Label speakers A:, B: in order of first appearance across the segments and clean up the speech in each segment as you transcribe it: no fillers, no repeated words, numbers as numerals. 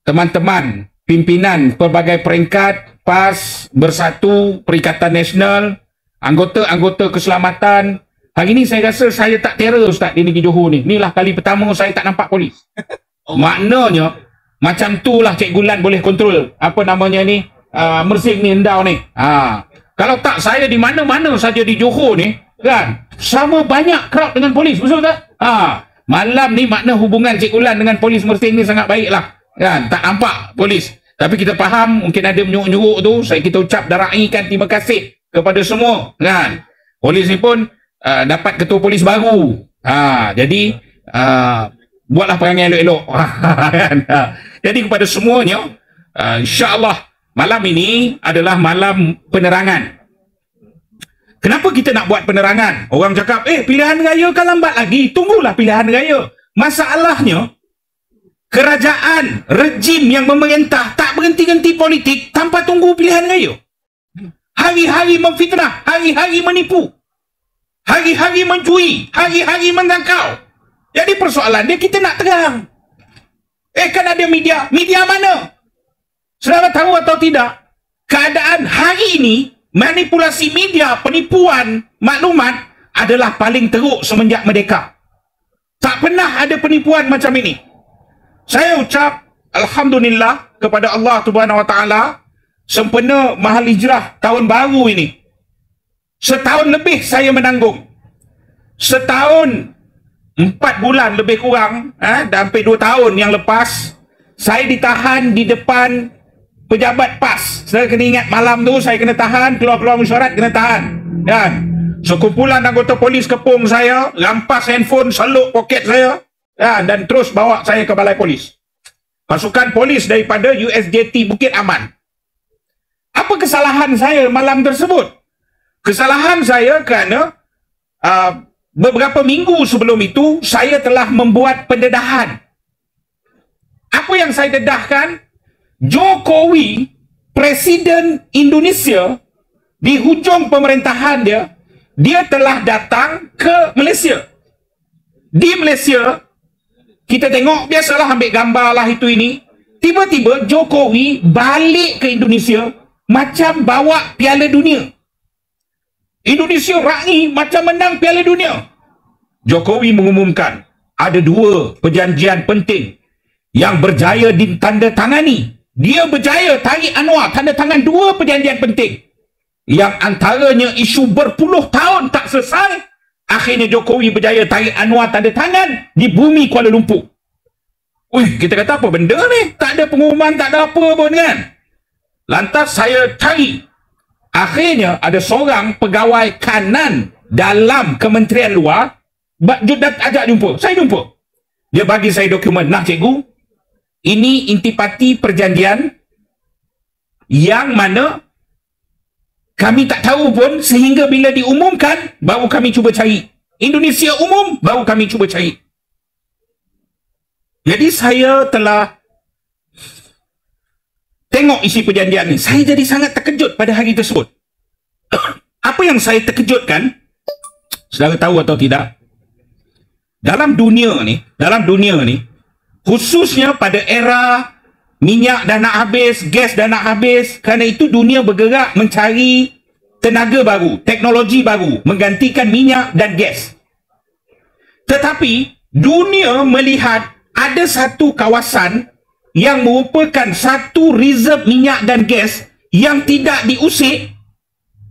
A: teman-teman pimpinan pelbagai peringkat, PAS, Bersatu, Perikatan Nasional, anggota-anggota keselamatan. Hari ni saya rasa saya tak terror Ustaz di negeri Johor ni. Inilah kali pertama saya tak nampak polis. Maknanya macam tu lah Cikgu Lan boleh kontrol apa namanya ni, Mersing ni, Endau ni. Kalau tak, saya di mana-mana saja di Johor ni kan, sama banyak crowd dengan polis, betul tak? Malam ni makna hubungan Cikgu Lan dengan polis Mersing ni sangat baik lah kan, tak nampak polis. Tapi kita faham mungkin ada menyuruk-nyuruk tu, kita ucap dan raikan terima kasih kepada semua kan. Polis ni pun dapat ketua polis baru. Jadi buatlah perangai elok-elok. Jadi kepada semuanya, insya-Allah malam ini adalah malam penerangan. Kenapa kita nak buat penerangan? Orang cakap, pilihan raya kan lambat lagi. Tunggulah pilihan raya. Masalahnya, kerajaan, rejim yang memerintah tak berhenti-henti politik tanpa tunggu pilihan raya. Hari-hari memfitnah, hari-hari menipu, hari-hari mencuri, hari-hari menangkau. Jadi persoalan dia, kita nak terang. Kan ada media. Media mana? Saudara tahu atau tidak? Keadaan hari ini, manipulasi media, penipuan maklumat adalah paling teruk semenjak merdeka. Tak pernah ada penipuan macam ini. Saya ucap alhamdulillah kepada Allah Subhanahu Wa Taala sempena mahal hijrah tahun baru ini. Setahun lebih saya menanggung. Setahun 4 bulan lebih kurang, dan hampir 2 tahun yang lepas, saya ditahan di depan pejabat PAS. Saya kena ingat malam tu saya kena tahan, keluar-keluar mesyuarat kena tahan. Dan sekumpulan anggota polis kepung saya, rampas handphone, seluk poket saya, dan terus bawa saya ke balai polis. Pasukan polis daripada USJT Bukit Aman. Apa kesalahan saya malam tersebut? Kesalahan saya kerana beberapa minggu sebelum itu saya telah membuat pendedahan. Apa yang saya dedahkan? Jokowi, Presiden Indonesia, di hujung pemerintahan dia telah datang ke Malaysia. Di Malaysia, kita tengok, biasalah ambil gambar lah itu ini. Tiba-tiba Jokowi balik ke Indonesia macam bawa Piala Dunia. Indonesia raih macam menang Piala Dunia. Jokowi mengumumkan ada 2 perjanjian penting yang berjaya ditandatangani. Dia berjaya tarik Anwar tanda tangan 2 perjanjian penting yang antaranya isu berpuluh tahun tak selesai. Akhirnya Jokowi berjaya tarik Anwar tanda tangan di bumi Kuala Lumpur. Kita kata apa benda ni? Tak ada pengumuman, tak ada apa pun kan. Lantas saya cari. Akhirnya ada seorang pegawai kanan dalam Kementerian Luar ajak jumpa. Saya jumpa. Dia bagi saya dokumen. Nah cikgu, ini intipati perjanjian yang mana kami tak tahu pun sehingga bila diumumkan baru kami cuba cari. Indonesia umum baru kami cuba cari. Jadi saya telah tengok isi perjanjian ni. Saya jadi sangat terkejut pada hari tersebut. Apa yang saya terkejutkan, saudara tahu atau tidak? Dalam dunia ni, khususnya pada era minyak dah nak habis, gas dah nak habis, kerana itu dunia bergerak mencari tenaga baru, teknologi baru, menggantikan minyak dan gas. Tetapi dunia melihat ada satu kawasan yang merupakan satu reserve minyak dan gas yang tidak diusik,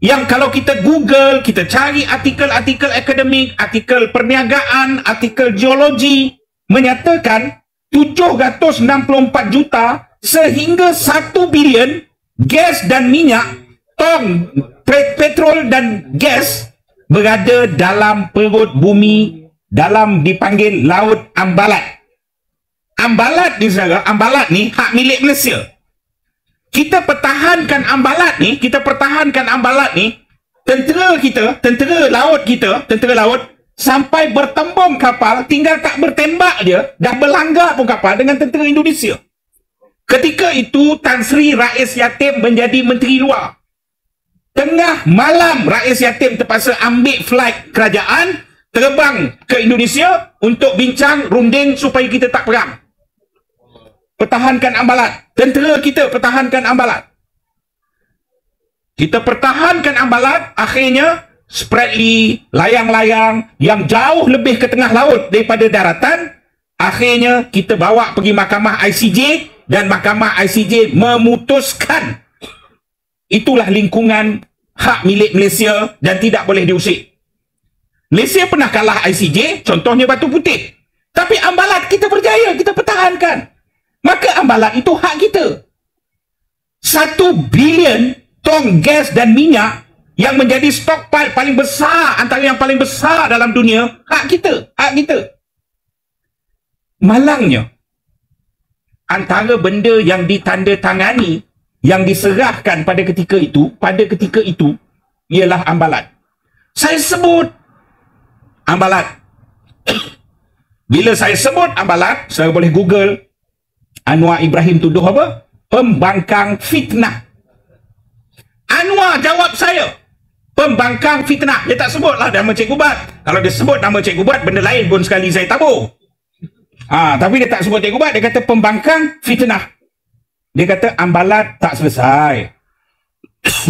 A: yang kalau kita Google, kita cari artikel-artikel akademik, artikel perniagaan, artikel geologi, menyatakan 764 juta sehingga 1 bilion gas dan minyak, tong petrol dan gas berada dalam perut bumi, dalam dipanggil Laut Ambalat. Ambalat ni saudara, Ambalat ni hak milik Malaysia. Kita pertahankan Ambalat ni, tentera kita, tentera laut sampai bertembung kapal, tinggal tak bertembak dia, dah berlanggar pun kapal dengan tentera Indonesia. Ketika itu Tan Sri Rais Yatim menjadi Menteri Luar. Tengah malam Rais Yatim terpaksa ambil flight kerajaan, terbang ke Indonesia untuk bincang runding supaya kita tak perang. pertahankan Ambalat. Tentera kita pertahankan Ambalat. Kita pertahankan Ambalat, akhirnya Spratly, layang-layang yang jauh lebih ke tengah laut daripada daratan, akhirnya kita bawa pergi mahkamah ICJ dan mahkamah ICJ memutuskan itulah lingkungan hak milik Malaysia dan tidak boleh diusik. Malaysia pernah kalah ICJ, contohnya Batu Putih. Tapi Ambalat kita berjaya, kita pertahankan. Maka Ambalat itu hak kita. 1 bilion tong gas dan minyak yang menjadi stockpile paling besar, antara yang paling besar dalam dunia, hak kita, hak kita. Malangnya, antara benda yang ditandatangani, yang diserahkan pada ketika itu, ialah Ambalat. Saya sebut Ambalat. Bila saya sebut Ambalat, saya boleh Google Anwar Ibrahim tuduh apa? Pembangkang fitnah. Anwar jawab saya, pembangkang fitnah. Dia tak sebutlah nama Cikgu Bat. Kalau dia sebut nama Cikgu Bat, benda lain pun sekali saya tabur. Tapi dia tak sebut Cikgu Bat, dia kata pembangkang fitnah. Dia kata Ambalat tak selesai.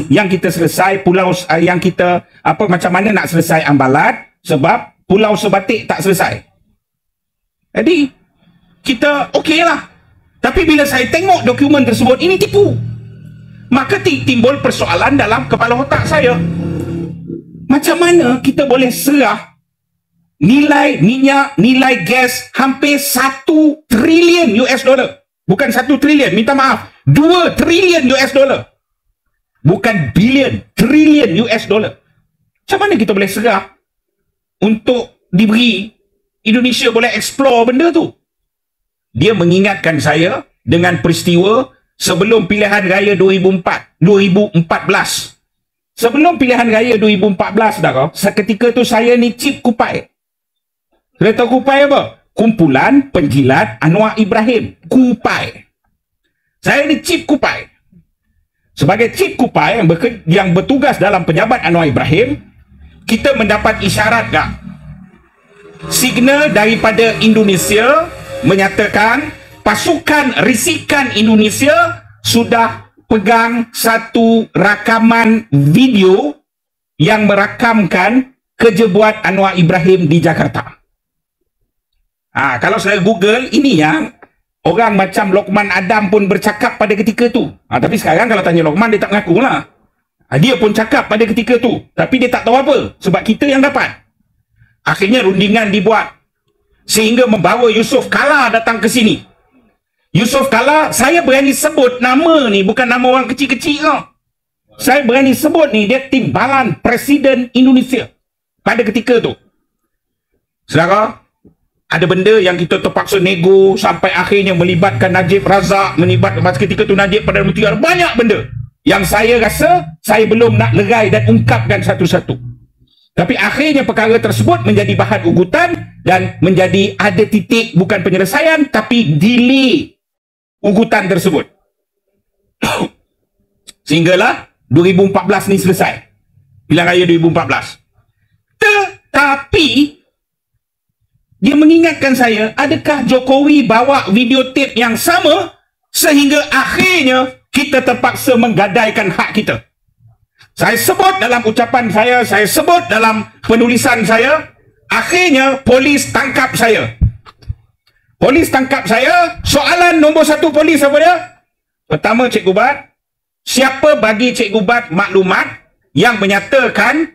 A: Yang kita selesai pulau, yang kita macam mana nak selesai Ambalat, sebab Pulau Sebatik tak selesai. Jadi kita okeylah. Tapi bila saya tengok dokumen tersebut, ini tipu. Maka timbul persoalan dalam kepala otak saya. Macam mana kita boleh serah nilai minyak, nilai gas hampir 1 trilion US dollar. Bukan 1 trilion, minta maaf. 2 trilion US dollar. Bukan bilion, trilion US dollar. Macam mana kita boleh serah untuk diberi Indonesia boleh explore benda tu? Dia mengingatkan saya dengan peristiwa sebelum pilihan raya 2014. Sebelum pilihan raya 2014 dah kau, seketika tu saya ni Cip Kupai. Saya tahu Kupai apa? Kumpulan Penjilat Anwar Ibrahim. Kupai. Saya ni Cip Kupai. Sebagai Cip Kupai yang bertugas dalam pejabat Anwar Ibrahim, kita mendapat isyarat tak? Signal daripada Indonesia menyatakan pasukan risikan Indonesia sudah pegang satu rakaman video yang merakamkan kerja buat Anwar Ibrahim di Jakarta. Kalau saya Google, ini yang orang macam Lokman Adam pun bercakap pada ketika tu. Tapi sekarang kalau tanya Lokman, dia tak mengaku lah. Dia pun cakap pada ketika tu, tapi dia tak tahu apa, sebab kita yang dapat. Akhirnya rundingan dibuat sehingga membawa Yusof Kala datang ke sini. Yusof Kala, saya berani sebut nama ni, bukan nama orang kecil-kecil tau. Saya berani sebut ni, dia timbalan Presiden Indonesia pada ketika tu. Saudara, ada benda yang kita terpaksa nego sampai akhirnya melibatkan Najib Razak, melibatkan ketika tu Najib Perdana Menteri. Banyak benda yang saya rasa saya belum nak lerai dan ungkapkan satu-satu. Tapi akhirnya perkara tersebut menjadi bahan ugutan dan menjadi ada titik bukan penyelesaian tapi delay ugutan tersebut. Sehinggalah 2014 ni selesai. Pilihan raya 2014. Tetapi dia mengingatkan saya, adakah Jokowi bawa videotip yang sama sehingga akhirnya kita terpaksa menggadaikan hak kita? Saya sebut dalam ucapan saya sebut dalam penulisan saya, akhirnya polis tangkap saya. Polis tangkap saya, soalan nombor 1 polis apa dia? Pertama, Cikgu Bat, siapa bagi Cikgu Bat maklumat yang menyatakan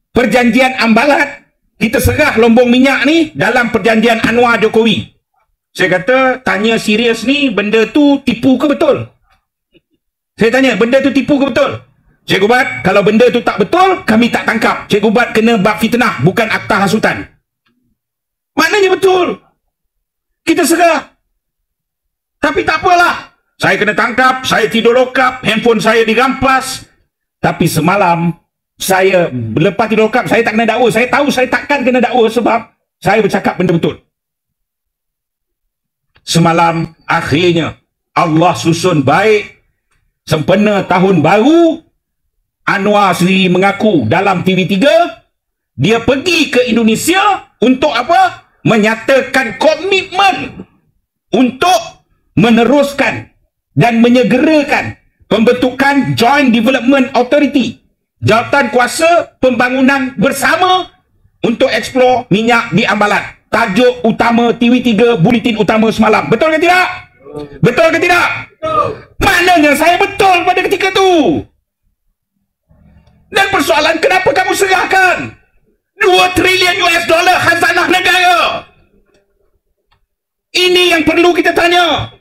A: perjanjian Ambalat, kita serah lombong minyak ni dalam perjanjian Anwar Jokowi? Saya kata, tanya serius ni, benda tu tipu ke betul? Saya tanya, benda tu tipu ke betul? Cikgu Bat, kalau benda tu tak betul, kami tak tangkap. Cikgu Bat kena bab fitnah, bukan akta hasutan. Maknanya betul. Kita serah. Tapi tak apalah. Saya kena tangkap, saya tidur lokap, handphone saya dirampas. Tapi semalam, saya lepas tidur lokap, saya tak kena dakwa. Saya tahu saya takkan kena dakwa sebab saya bercakap benda betul. Semalam, akhirnya, Allah susun baik. Sempena tahun baru, Anwar sendiri mengaku dalam TV3 dia pergi ke Indonesia untuk apa? Menyatakan komitmen untuk meneruskan dan menyegerakan pembentukan Joint Development Authority, jawatan kuasa pembangunan bersama untuk eksplor minyak di Ambalat. Tajuk utama TV3 Buletin Utama semalam. Betul ke tidak? Betul ke tidak? Maknanya saya betul pada ketika tu. Dan persoalan, kenapa kamu serahkan 2 trilion US dollar khazanah negara? Ini yang perlu kita tanya.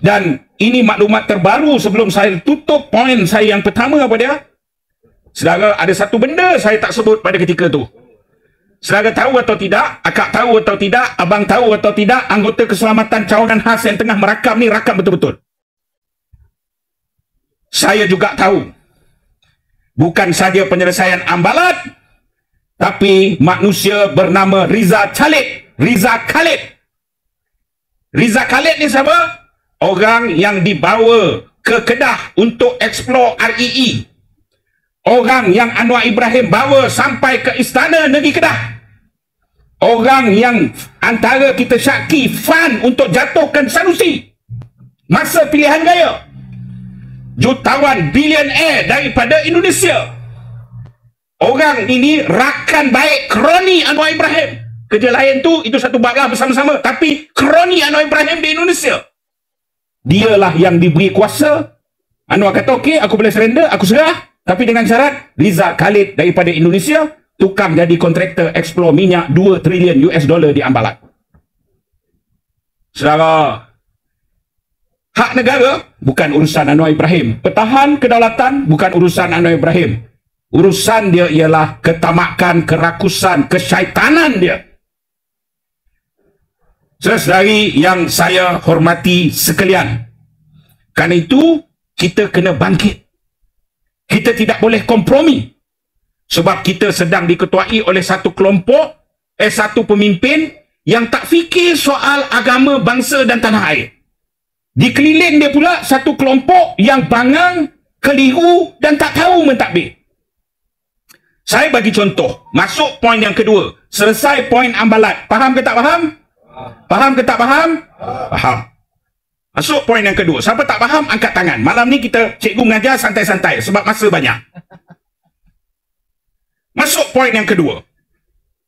A: Dan ini maklumat terbaru sebelum saya tutup poin saya yang pertama apa dia? Saudara, ada satu benda saya tak sebut pada ketika tu. Saudara tahu atau tidak, akak tahu atau tidak, abang tahu atau tidak, anggota keselamatan cawangan khas yang tengah merakam ni rakam betul-betul. Saya juga tahu. Bukan saja penyelesaian Ambalat, tapi manusia bernama Riza Khalid. Riza Khalid. Riza Khalid ni siapa? Orang yang dibawa ke Kedah untuk eksplor REE. Orang yang Anwar Ibrahim bawa sampai ke Istana Negeri Kedah. Orang yang antara kita syaki fund untuk jatuhkan Sanusi masa pilihan raya. Jutawan bilioner daripada Indonesia. Orang ini rakan baik kroni Anwar Ibrahim. Kerja lain tu, itu satu bab lah bersama-sama. Tapi kroni Anwar Ibrahim di Indonesia. Dialah yang diberi kuasa. Anwar kata, okey, aku boleh surrender, aku serah. Tapi dengan syarat, Riza Khalid daripada Indonesia tukang jadi kontraktor eksplor minyak 2 trilion US dollar di Ambalat. Saudara, hak negara bukan urusan Anwar Ibrahim. Pertahan kedaulatan bukan urusan Anwar Ibrahim. Urusan dia ialah ketamakan, kerakusan, kesyaitanan dia. Saudara-saudari yang saya hormati sekalian, kerana itu kita kena bangkit. Kita tidak boleh kompromi. Sebab kita sedang diketuai oleh satu kelompok, satu pemimpin yang tak fikir soal agama, bangsa dan tanah air. Dikeliling dia pula satu kelompok yang bangang, keliru dan tak tahu mentadbir. Saya bagi contoh, masuk poin yang kedua. Selesai poin Ambalat. Faham ke tak faham? Faham ke tak faham? Faham. Masuk poin yang kedua. Siapa tak faham, angkat tangan. Malam ni kita cikgu mengajar santai-santai sebab masa banyak. Masuk poin yang kedua.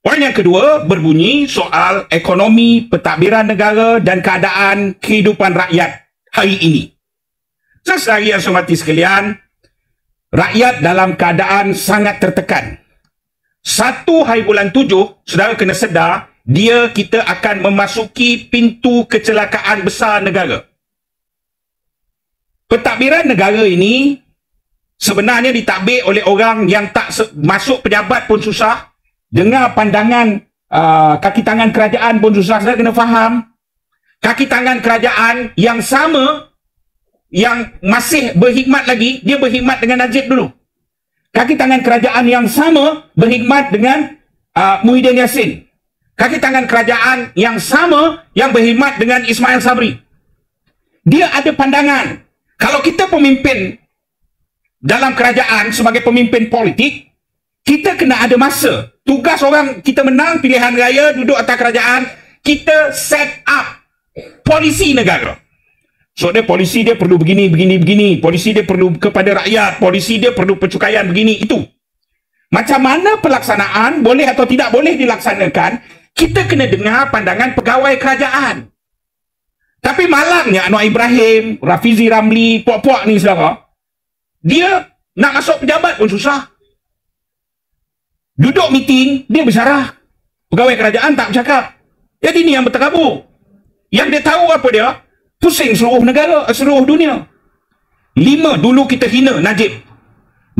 A: Poin yang kedua berbunyi soal ekonomi, pentadbiran negara dan keadaan kehidupan rakyat hari ini. Saudara yang saya hormati sekalian, rakyat dalam keadaan sangat tertekan. 1 hari bulan 7, saudara kena sedar, kita akan memasuki pintu kecelakaan besar negara. Pentadbiran negara ini sebenarnya ditadbir oleh orang yang tak masuk pejabat pun susah. Dengar pandangan kaki tangan kerajaan pun susah. Saya kena faham. Kaki tangan kerajaan yang sama, yang masih berkhidmat lagi, dia berkhidmat dengan Najib dulu. Kaki tangan kerajaan yang sama berkhidmat dengan Muhyiddin Yassin. Kaki tangan kerajaan yang sama yang berkhidmat dengan Ismail Sabri. Dia ada pandangan. Kalau kita pemimpin dalam kerajaan sebagai pemimpin politik, kita kena ada masa. Tugas orang kita menang pilihan raya, duduk atas kerajaan, kita set up polisi negara. So dia polisi dia perlu begini, begini. Polisi dia perlu kepada rakyat, polisi dia perlu pencukaian begini, itu. Macam mana pelaksanaan boleh atau tidak boleh dilaksanakan, kita kena dengar pandangan pegawai kerajaan. Tapi malangnya Anwar Ibrahim, Rafizi Ramli, puak-puak ni saudara, dia nak masuk pejabat pun susah. Duduk meeting, dia bersyarah. Pegawai kerajaan tak bercakap. Jadi ni yang berterabur. Yang dia tahu apa dia? Pusing seluruh negara, seluruh dunia. 5, dulu kita hina Najib.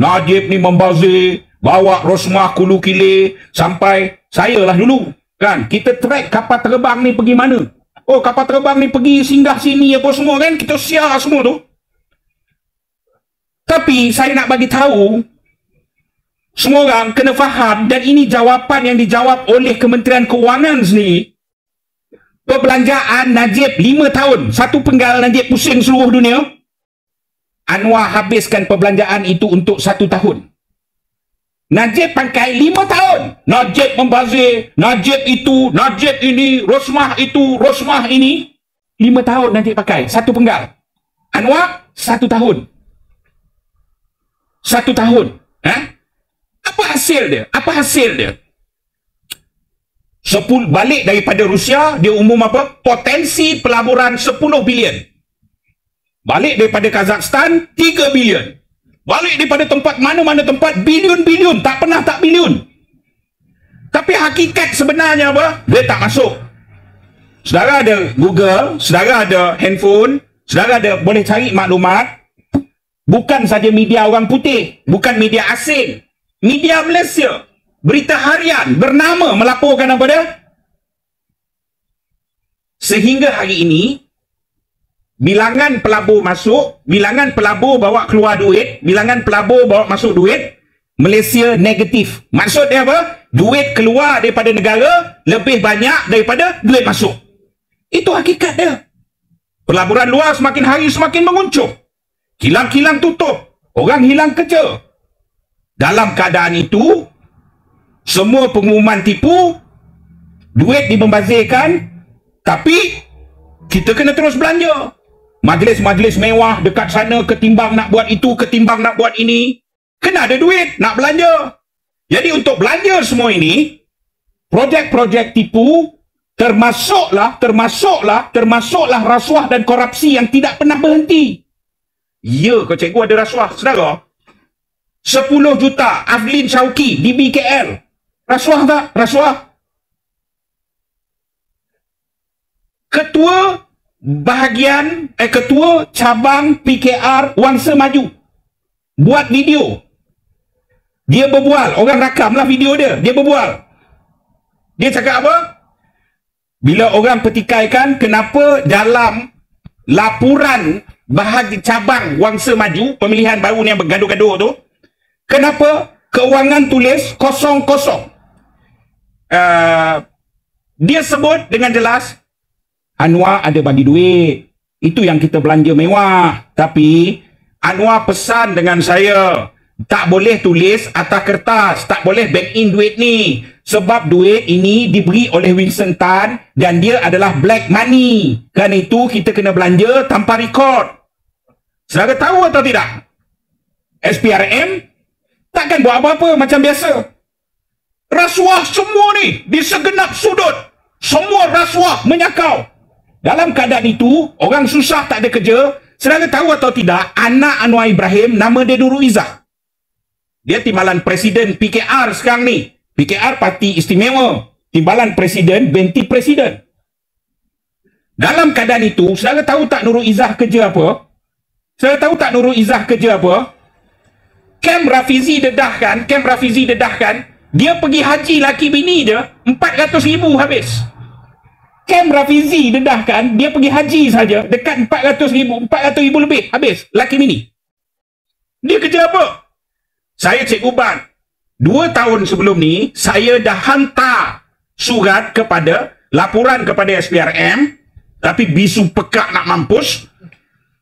A: Najib ni membazir, bawa Rosmah Kulu Kile, sampai saya lah dulu. Kan? Kita track kapal terbang ni pergi mana. Oh, kapal terbang ni pergi singgah sini apa semua kan, kita siar semua tu. Tapi saya nak bagi tahu, semua orang kena faham, dan ini jawapan yang dijawab oleh Kementerian Kewangan sendiri. Perbelanjaan Najib 5 tahun, satu penggal Najib pusing seluruh dunia. Anwar habiskan perbelanjaan itu untuk 1 tahun. Najib pakai 5 tahun. Najib membazir, Najib itu, Najib ini, Rosmah itu, Rosmah ini. 5 tahun nanti pakai. Satu penggal. Anwar, 1 tahun. 1 tahun. Apa hasil dia? Apa hasil dia? Balik daripada Rusia, dia umum apa? Potensi pelaburan 10 bilion. Balik daripada Kazakhstan, 3 bilion. Balik daripada tempat mana-mana tempat, bilion-bilion. Tak pernah tak bilion. Tapi hakikat sebenarnya apa? Dia tak masuk. Saudara ada Google, saudara ada handphone, saudara ada boleh cari maklumat. Bukan saja media orang putih, bukan media asing. Media Malaysia, berita harian bernama melaporkan apa dia? Sehingga hari ini, bilangan pelabur masuk, bilangan pelabur bawa keluar duit, bilangan pelabur bawa masuk duit, Malaysia negatif. Maksud dia apa? Duit keluar daripada negara lebih banyak daripada duit masuk. Itu hakikat dia. Pelaburan luar semakin hari semakin menguncur. Kilang-kilang tutup. Orang hilang kerja. Dalam keadaan itu, semua pengumuman tipu, duit dibembazirkan, tapi kita kena terus belanja. Majlis-majlis mewah dekat sana, ketimbang nak buat itu, ketimbang nak buat ini. Kena ada duit nak belanja. Jadi untuk belanja semua ini, projek-projek tipu, termasuklah rasuah dan korupsi yang tidak pernah berhenti. Ya, kau cikgu ada rasuah. Saudara, 10 juta Aflin Syauqi di BKL. Rasuah tak? Rasuah. Ketua cabang PKR Wangsa Maju buat video. Dia berbual, orang rakamlah video dia. Dia berbual. Dia cakap apa? Bila orang petikaikan kenapa dalam laporan bahagi cabang Wangsa Maju, pemilihan baru ni yang bergaduh-gaduh tu, kenapa keuangan tulis kosong-kosong? Dia sebut dengan jelas, Anwar ada bagi duit. Itu yang kita belanja mewah. Tapi Anwar pesan dengan saya, tak boleh tulis atas kertas, tak boleh bank in duit ni. Sebab duit ini diberi oleh Winston Tan dan dia adalah black money. Kerana itu kita kena belanja tanpa rekod. Saudara tahu atau tidak? SPRM takkan buat apa-apa macam biasa. Rasuah semua ni di segenap sudut. Semua rasuah menyakau. Dalam keadaan itu, orang susah tak ada kerja. Saudara tahu atau tidak, anak Anwar Ibrahim nama dia Nurul Izzah. Dia timbalan presiden PKR sekarang ni. PKR parti istimewa. Timbalan presiden, benti presiden. Dalam keadaan itu, saudara tahu tak Nurul Izzah kerja apa? Saudara tahu tak Nurul Izzah kerja apa? Kem Rafizi dedahkan, dia pergi haji laki bini dia, 400,000 habis. Kem Rafizi dedahkan, dia pergi haji saja, dekat 400,000 lebih habis, laki bini. Dia kerja apa? Saya Cikgu Ban, 2 tahun sebelum ni, saya dah hantar surat laporan kepada SPRM, tapi bisu pekak nak mampus.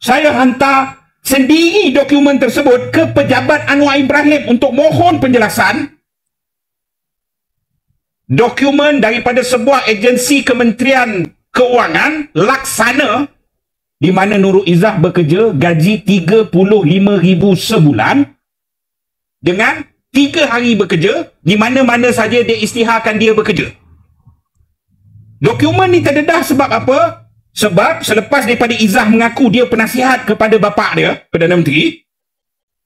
A: Saya hantar sendiri dokumen tersebut ke pejabat Anwar Ibrahim untuk mohon penjelasan. Dokumen daripada sebuah agensi Kementerian Keuangan, Laksana, di mana Nurul Izzah bekerja, gaji 35,000 sebulan, dengan 3 hari bekerja, di mana-mana saja dia isytiharkan dia bekerja. Dokumen ni terdedah sebab apa? Sebab selepas daripada Izzah mengaku dia penasihat kepada bapa dia, Perdana Menteri,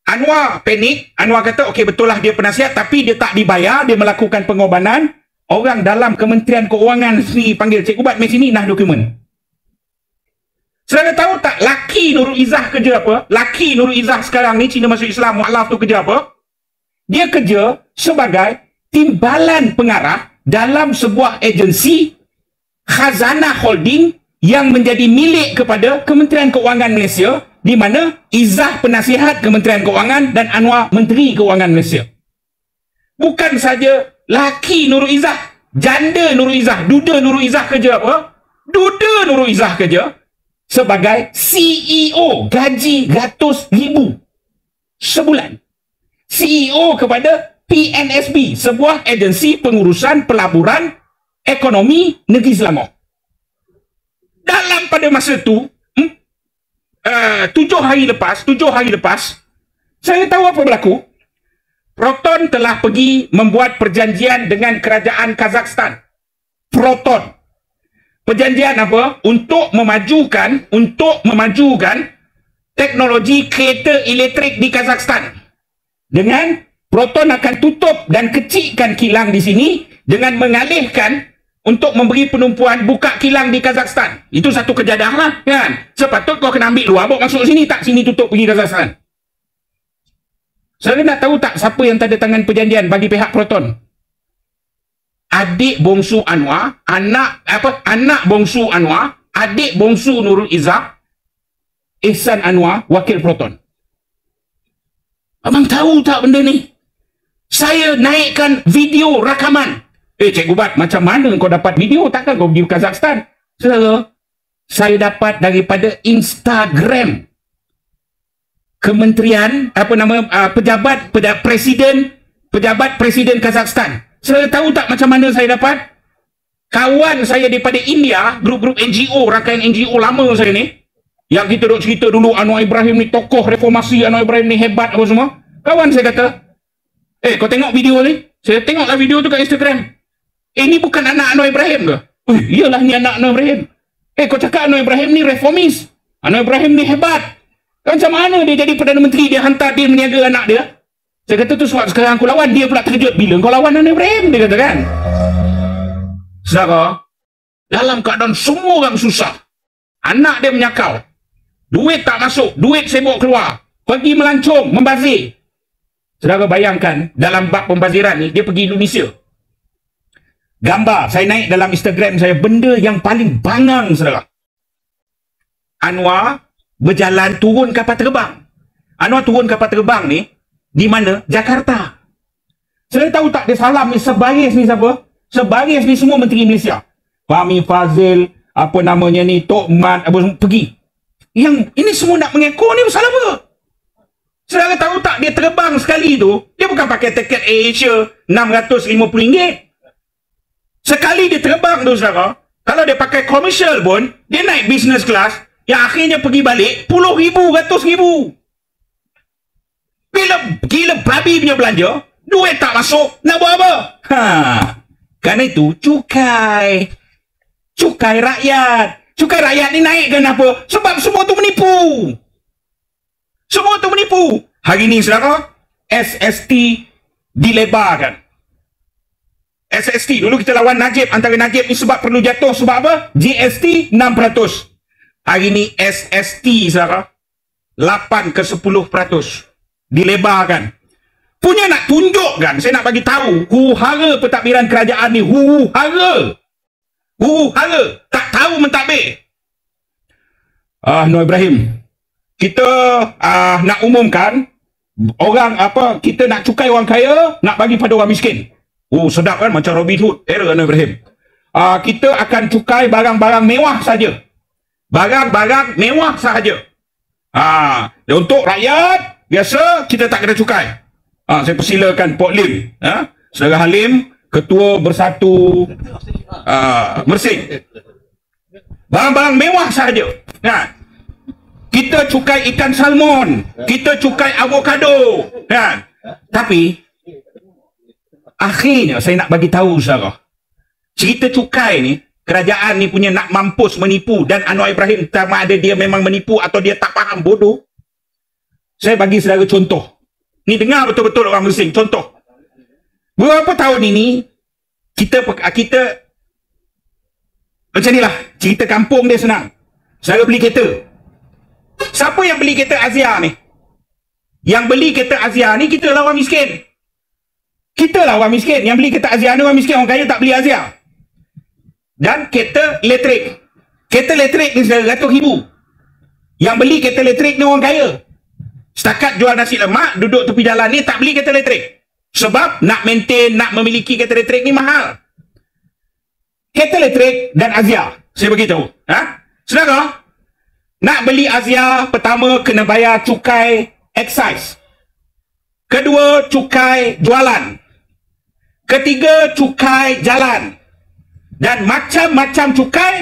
A: Anwar panik. Anwar kata, okey betul lah dia penasihat, tapi dia tak dibayar, dia melakukan pengorbanan. Orang dalam Kementerian Keuangan sendiri panggil, Cikgu Bat, mari sini, nah dokumen. Saudara tahu tak laki Nurul Izzah kerja apa? Laki Nurul Izzah sekarang ni, Cina Masuk Islam Mu'alaf tu kerja apa? Dia kerja sebagai timbalan pengarah dalam sebuah agensi Khazanah Holding yang menjadi milik kepada Kementerian Keuangan Malaysia, di mana Izzah penasihat Kementerian Keuangan dan Anwar Menteri Keuangan Malaysia. Bukan saja laki Nurul Izzah, janda Nurul Izzah, duda Nurul Izzah kerja apa? Duda Nurul Izzah kerja sebagai CEO, gaji ratus ribu sebulan. CEO kepada PNSB, sebuah agensi pengurusan pelaburan ekonomi negeri Selangor. Dalam pada masa tu, 7 hari lepas, saya tahu apa berlaku. Proton telah pergi membuat perjanjian dengan kerajaan Kazakhstan. Proton. Perjanjian apa? Untuk memajukan teknologi kereta elektrik di Kazakhstan. Dengan Proton akan tutup dan kecilkan kilang di sini dengan mengalihkan untuk memberi penumpuan buka kilang di Kazakhstan. Itu satu kejadah lah, kan? Sepatut kau kena ambil luar, bawa masuk sini, tak sini tutup pergi Kazakhstan. Saya nak tahu tak siapa yang tanda tangan perjanjian bagi pihak Proton? Adik bongsu Anwar, anak bongsu Anwar, adik bongsu Nurul Izzah, Ihsan Anwar, wakil Proton. Abang tahu tak benda ni? Saya naikkan video rakaman. Cikgu Bat, macam mana kau dapat video? Takkan kau pergi ke Kazakhstan? Saudara, saya dapat daripada Instagram Kementerian pejabat presiden Kazakhstan. Saudara tahu tak macam mana saya dapat? Kawan saya daripada India, grup-grup NGO, rangkaian NGO lama saya ni, yang kita duk cerita dulu Anwar Ibrahim ni tokoh reformasi, Anwar Ibrahim ni hebat apa semua. Kawan saya kata, kau tengok video ni? Saya tengoklah video tu kat Instagram. Ni bukan anak Anwar Ibrahim ke? Iyalah ni anak Anwar Ibrahim. Kau cakap Anwar Ibrahim ni reformis. Anwar Ibrahim ni hebat. Macam mana dia jadi Perdana Menteri, dia hantar dia meniaga anak dia? Saya kata tu sebab sekarang aku lawan. Dia pula terkejut. Bila kau lawan Anwar Ibrahim? Dia kata kan. Saudara, dalam keadaan semua orang susah, anak dia menyakau, duit tak masuk, duit sibuk keluar, pergi melancong, membazir. Saudara bayangkan, dalam bab pembaziran ni, dia pergi Indonesia. Gambar, saya naik dalam Instagram saya, benda yang paling bangang, saudara. Anwar berjalan turun kapal terbang. Anwar turun kapal terbang ni, di mana? Jakarta. Saya tahu tak dia salam ni, sebaris ni siapa? Sebaris ni semua Menteri Malaysia. Fahmi Fazil, apa namanya ni, Tok Mat, apa semua, pergi. Yang ini semua nak mengekor ni pasal apa? Saudara tahu tak, dia terbang sekali tu, dia bukan pakai tiket AirAsia RM650. Sekali dia terbang tu, saudara, kalau dia pakai komersial pun, dia naik business class, yang akhirnya pergi balik, puluh ribu, ratus ribu. Gila babi punya belanja, duit tak masuk, nak buat apa? Kerana itu, cukai rakyat. Cukai rakyat ni naik kenapa? Sebab semua tu menipu. Semua tu menipu. Hari ni, saudara, SST dilebarkan. SST, dulu kita lawan Najib, antara Najib ni sebab perlu jatuh, sebab apa? GST 6%. Hari ni SST, saudara, 8 ke 10%. Dilebarkan. Punya nak tunjukkan, saya nak bagi tahu, huru-hara pentadbiran kerajaan ni, huru-hara. Tak tahu mentadbir. Anwar Ibrahim, kita nak umumkan, orang kita nak cukai orang kaya, nak bagi pada orang miskin. Sedap kan, macam Robin Hood era Anwar Ibrahim. Kita akan cukai barang-barang mewah saja. Barang-barang mewah sahaja. Untuk rakyat biasa kita tak kena cukai. Saya persilakan Pok Lim, Saudara Halim, Ketua Bersatu Mersing. Barang-barang mewah sahaja. Kita cukai ikan salmon, kita cukai avocado, kan? Tapi akhirnya saya nak bagi tahu, saudara, cerita cukai ni, kerajaan ni punya nak mampus menipu, dan Anwar Ibrahim sama ada dia memang menipu atau dia tak faham, bodoh. Saya bagi saudara contoh. Ni dengar betul-betul orang Mersing, contoh. Beberapa tahun ini kita macam ni lah, cerita kampung dia senang. Saudara beli kereta. Siapa yang beli kereta Azia ni? Yang beli kereta Azia ni, kita lah orang miskin. Kita lah orang miskin. Yang beli kereta Azia ni orang miskin, orang kaya tak beli Azia. Dan kereta elektrik. Kereta elektrik ni RM100,000. Yang beli kereta elektrik ni orang kaya. Setakat jual nasi lemak, duduk tepi jalan ni, tak beli kereta elektrik. Sebab nak maintain, nak memiliki kereta elektrik ni mahal. Kereta elektrik dan Azia, saya beritahu. Saudara, nak beli Azia, pertama kena bayar cukai excise. Kedua, cukai jualan. Ketiga, cukai jalan. Dan macam-macam cukai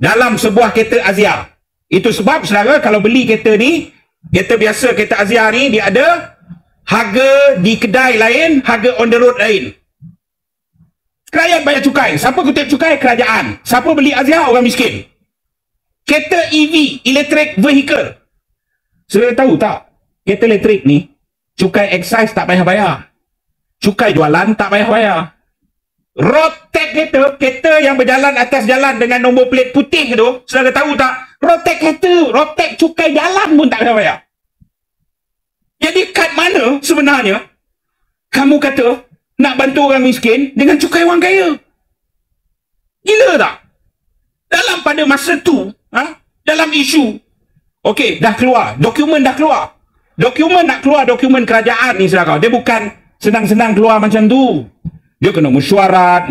A: dalam sebuah kereta Aziar. Itu sebab saudara kalau beli kereta ni, kereta biasa, kereta Aziar ni, dia ada harga di kedai lain, harga on the road lain. Rakyat bayar cukai. Siapa kutip cukai? Kerajaan. Siapa beli Aziar? Orang miskin. Kereta EV, electric vehicle. Saudara tahu tak? Kereta elektrik ni, cukai excise tak payah bayar. Cukai jualan tak payah bayar. Road tax kereta yang berjalan atas jalan dengan nombor plate putih tu, saudara tahu tak? Road tax kereta, road tax cukai jalan pun tak payah bayar. Jadi kat mana sebenarnya kamu kata nak bantu orang miskin dengan cukai orang kaya? Gila tak? Dalam pada masa tu, dalam isu, okey, dah keluar, dokumen dah keluar. Dokumen nak keluar, dokumen kerajaan ni saudara. Dia bukan senang-senang keluar macam tu. Dia kena mesyuarat,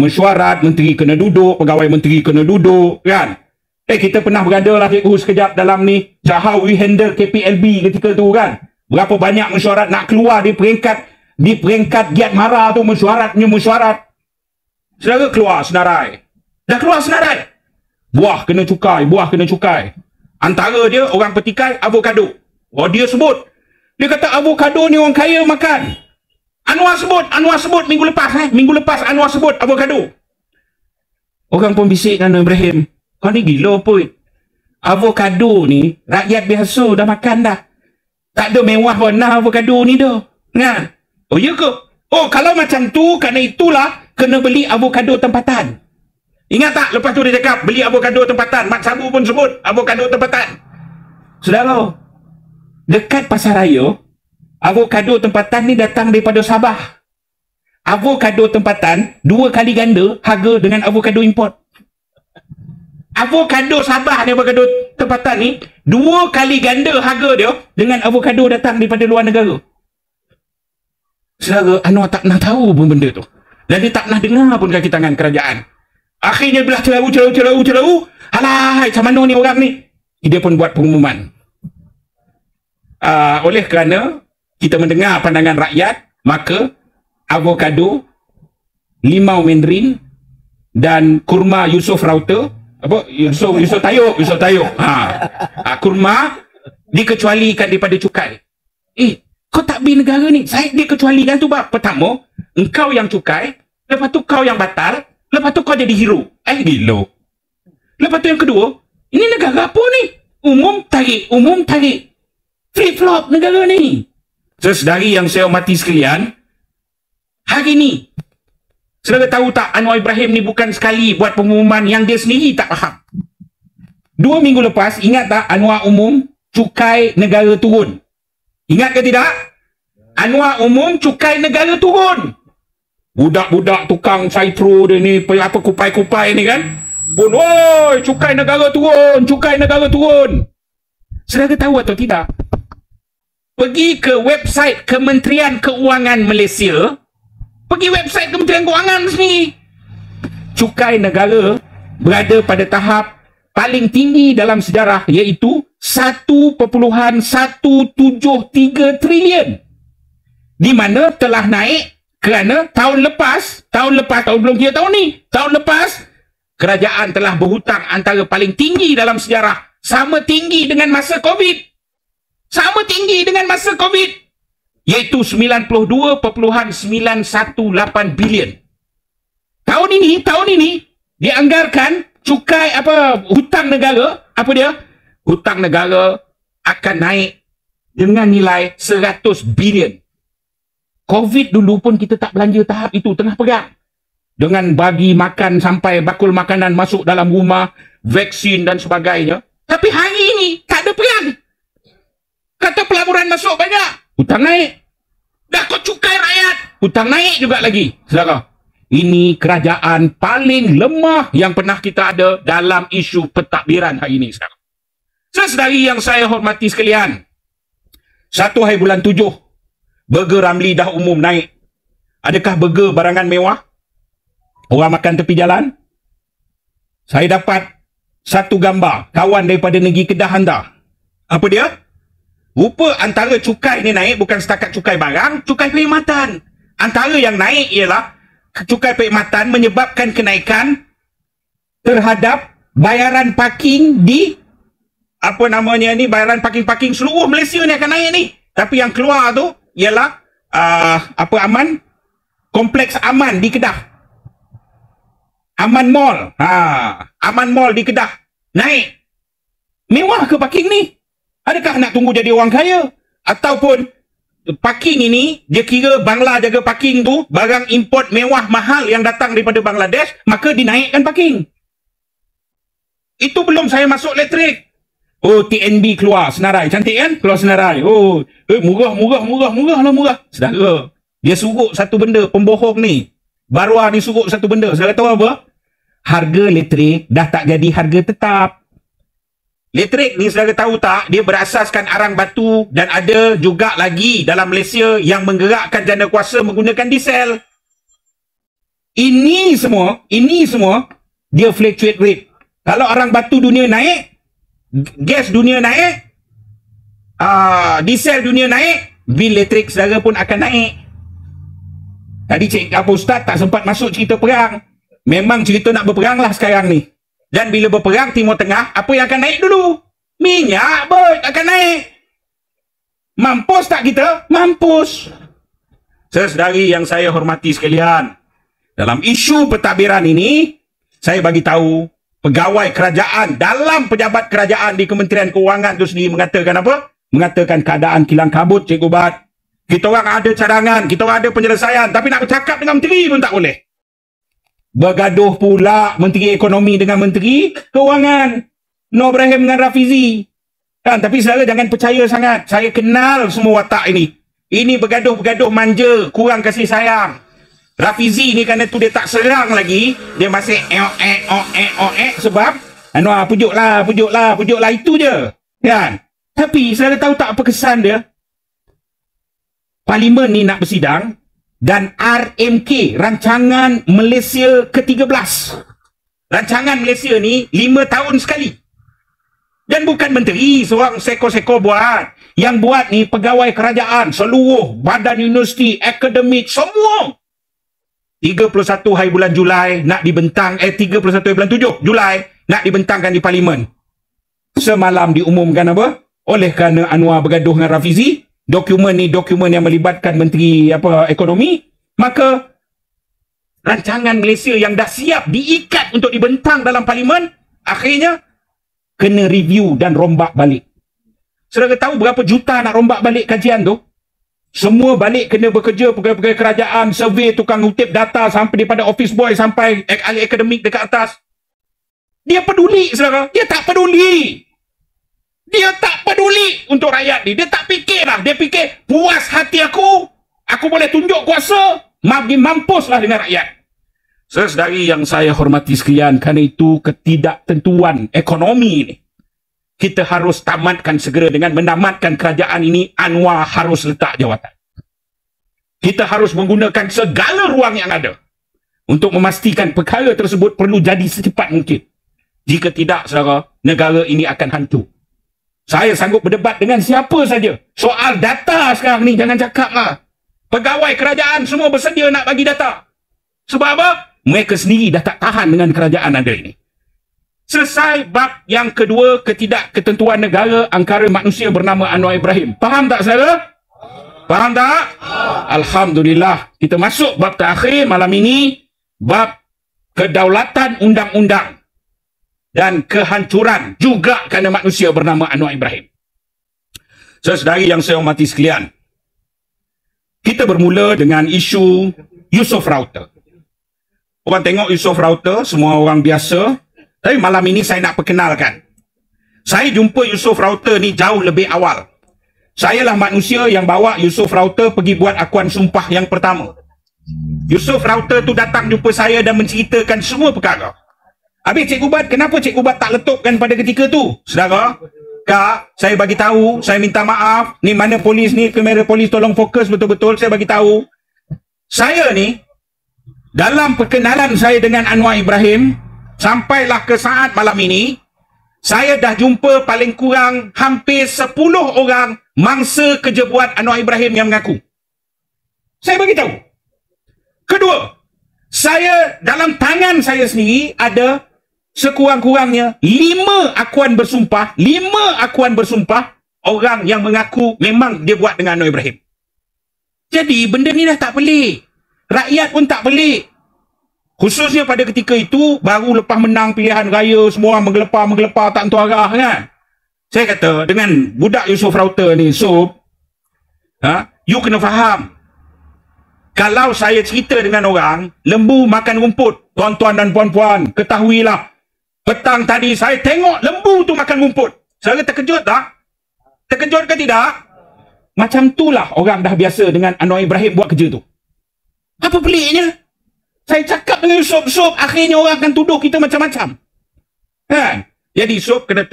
A: menteri kena duduk, pegawai menteri kena duduk, kan? Kita pernah berada lah cikgu sekejap dalam ni, how we handle KPLB ketika tu, kan? Berapa banyak mesyuarat nak keluar di peringkat Giat Mara tu, mesyuarat. Saudara keluar senarai. Dah keluar senarai. Buah kena cukai. Antara dia orang petikai avokado. Dia sebut. Dia kata avokado ni orang kaya makan. Anwar sebut minggu lepas Anwar sebut avokado. Orang pun bisik dengan Ibrahim, kau ni gila pun. Avokado ni rakyat biasa dah makan dah. Tak ada mewah pun nah avokado ni dah. Kan? Oh ya ke? Oh kalau macam tu, kerana itulah kena beli avokado tempatan. Ingat tak lepas tu dia cakap beli avokado tempatan. Mat Sabu pun sebut avokado tempatan. Saudara, dekat pasar raya, avokado tempatan ni datang daripada Sabah. Avokado tempatan 2 kali ganda harga dengan avokado import. Avokado Sabah ni, avokado tempatan ni 2 kali ganda harga dia dengan avokado datang daripada luar negara. Saudara, Anwar tak pernah tahu pun benda tu. Dan dia tak pernah dengar pun kaki tangan kerajaan. Akhirnya belah celaru. Halai, macam mana ni orang ni? Dia pun buat pengumuman. Oleh kerana kita mendengar pandangan rakyat, maka avokado, limau mandarin dan kurma Yusof Rauter, Yusof Tayub. Kurma dikecualikan daripada cukai. Kau tak beli negara ni. Saya dikecualikan tu bab. Pertama, engkau yang cukai, lepas tu kau yang batal, lepas tu kau jadi hero. Gila. Lepas tu yang kedua, ini negara apa ni? Umum tarik. Flip-flop negara ni. Saudari yang saya hormati sekalian, hari ni, saudara tahu tak Anwar Ibrahim ni bukan sekali buat pengumuman yang dia sendiri tak faham. 2 minggu lepas, ingat tak Anwar umum cukai negara turun? Ingat ke tidak? Anwar umum cukai negara turun. Budak-budak tukang saitro dia ni, kupai-kupai ni kan, pun, woi, cukai negara turun. Saudara tahu atau tidak? Pergi ke website Kementerian Keuangan Malaysia. Pergi website Kementerian Keuangan sendiri. Cukai negara berada pada tahap paling tinggi dalam sejarah, iaitu 1.173 trilion. Di mana telah naik kerana tahun lepas belum kira tahun ni, tahun lepas kerajaan telah berhutang antara paling tinggi dalam sejarah, sama tinggi dengan masa COVID. Iaitu 92.918 bilion. Tahun ini dianggarkan cukai hutang negara, hutang negara akan naik dengan nilai 100 bilion. COVID dulu pun kita tak belanja tahap itu, tengah pegang. Dengan bagi makan sampai bakul makanan masuk dalam rumah, vaksin dan sebagainya. Tapi hari ini tak ada pegang. Kata pelaburan masuk banyak, hutang naik. Dah kau cukai rakyat, hutang naik juga lagi. Saudara, ini kerajaan paling lemah yang pernah kita ada dalam isu pentadbiran hari ini sekarang. Saudari yang saya hormati sekalian, 1 hari bulan 7, burger Ramli dah umum naik. Adakah burger barangan mewah? Orang makan tepi jalan? Saya dapat satu gambar kawan daripada negeri Kedah hantar. Apa dia? Rupa antara cukai ni naik bukan setakat cukai barang, cukai perkhidmatan. Antara yang naik ialah cukai perkhidmatan menyebabkan kenaikan terhadap bayaran parking di apa namanya ni, bayaran parking seluruh Malaysia ni akan naik ni. Tapi yang keluar tu ialah kompleks Aman di Kedah. Aman Mall. Aman Mall di Kedah. Naik. Mewah ke parking ni? Adakah nak tunggu jadi orang kaya? Ataupun parking ini, dia kira Bangla jaga parking tu, barang import mewah mahal yang datang daripada Bangladesh, maka dinaikkan parking. Itu belum saya masuk elektrik. Oh, TNB keluar senarai. Cantik kan? Keluar senarai. Oh, murah. Saudara, dia suruh satu benda, pembohong ni. Baruah ni suruh satu benda. Saudara tahu apa? Harga elektrik dah tak jadi harga tetap. Elektrik ni saudara tahu tak, dia berasaskan arang batu dan ada juga lagi dalam Malaysia yang menggerakkan jana kuasa menggunakan diesel. Ini semua dia fluctuate rate. Kalau arang batu dunia naik, gas dunia naik, diesel dunia naik, bil elektrik saudara pun akan naik. Tadi Ustaz tak sempat masuk cerita perang. Memang cerita nak berperang lah sekarang ni. Dan bila berperang Timur Tengah, apa yang akan naik dulu? Minyak akan naik. Mampus tak kita? Mampus. Saudari yang saya hormati sekalian, dalam isu pentadbiran ini, saya bagi tahu pegawai kerajaan dalam pejabat kerajaan di Kementerian Kewangan itu sendiri mengatakan apa? Mengatakan keadaan kilang kabut, Cikgu Bat. Kita orang ada cadangan, kita orang ada penyelesaian, tapi nak bercakap dengan menteri pun tak boleh. Bergaduh pula Menteri Ekonomi dengan Menteri Kewangan, Noor Ibrahim dengan Rafizi. Kan, tapi saya jangan percaya sangat. Saya kenal semua watak ini. Ini bergaduh manja, kurang kasih sayang. Rafizi ni kerana tu dia tak serang lagi, dia masih sebab pujuklah itu je. Kan? Tapi saya tahu tak apa kesan dia? Parlimen ni nak bersidang dan RMK, Rancangan Malaysia ke-13. Rancangan Malaysia ni 5 tahun sekali. Dan bukan menteri, seorang seko-seko buat. Yang buat ni pegawai kerajaan, seluruh badan universiti, akademik, semua. 31 hari bulan Julai nak dibentang, 31 hari bulan 7 Julai nak dibentangkan di Parlimen. Semalam diumumkan apa? Oleh kerana Anwar bergaduh dengan Rafizi, dokumen ni dokumen yang melibatkan Menteri Ekonomi, maka rancangan Malaysia yang dah siap diikat untuk dibentang dalam Parlimen, akhirnya kena review dan rombak balik. Saudara tahu berapa juta nak rombak balik kajian tu? Semua balik kena bekerja pegawai-pegawai kerajaan, survey, tukang kutip data, sampai daripada office boy sampai ahli akademik dekat atas. Dia peduli, saudara. Dia tak peduli. Dia tak peduli untuk rakyat ni. Dia tak fikir lah. Dia fikir, puas hati aku boleh tunjuk kuasa, mampuslah dengan rakyat. Saudari yang saya hormati sekalian, kerana itu ketidaktentuan ekonomi ini, kita harus tamatkan segera. Dengan menamatkan kerajaan ini, Anwar harus letak jawatan. Kita harus menggunakan segala ruang yang ada untuk memastikan perkara tersebut perlu jadi secepat mungkin. Jika tidak, saudara, negara ini akan hancur. Saya sanggup berdebat dengan siapa saja. Soal data sekarang ni, jangan cakap lah. Pegawai kerajaan semua bersedia nak bagi data. Sebab apa? Mereka sendiri dah tak tahan dengan kerajaan ada ini. Selesai bab yang kedua, ketidakketentuan negara angkara manusia bernama Anwar Ibrahim. Faham tak saudara? Faham tak? Alhamdulillah. Kita masuk bab terakhir malam ini. Bab kedaulatan undang-undang dan kehancuran juga kerana manusia bernama Anwar Ibrahim. Saudari yang saya hormati sekalian, kita bermula dengan isu Yusof Router. Orang tengok Yusof Router, semua orang biasa. Tapi malam ini saya nak perkenalkan. Saya jumpa Yusof Router ni jauh lebih awal. Saya lah manusia yang bawa Yusof Router pergi buat akuan sumpah yang pertama. Yusof Router tu datang jumpa saya dan menceritakan semua perkara. Habis Cikgu Bat, kenapa Cikgu Bat tak letupkan pada ketika tu? Saudara, Kak, saya bagi tahu, saya minta maaf. Ni mana polis ni, kamera polis tolong fokus betul-betul. Saya bagi tahu. Saya ni, dalam perkenalan saya dengan Anwar Ibrahim, sampailah ke saat malam ini, saya dah jumpa paling kurang hampir 10 orang mangsa kerja buat Anwar Ibrahim yang mengaku. Saya bagi tahu. Kedua, saya dalam tangan saya sendiri ada sekurang-kurangnya 5 akuan bersumpah orang yang mengaku memang dia buat dengan Anwar Ibrahim. Jadi benda ni dah tak pelik. Rakyat pun tak pelik. Khususnya pada ketika itu, baru lepas menang pilihan raya, semua orang menggelepar tak tentu arah kan. Saya kata, dengan budak Yusof Rauter ni, you kena faham. Kalau saya cerita dengan orang, lembu makan rumput, tuan-tuan dan puan-puan, ketahuilah, petang tadi saya tengok lembu tu makan rumput. Saya terkejut tak? Terkejut ke tidak? Macam itulah orang dah biasa dengan Anwar Ibrahim buat kerja tu. Apa peliknya? Saya cakap dengan Yusof, akhirnya orang akan tuduh kita macam-macam. Kan? Jadi Yusof kena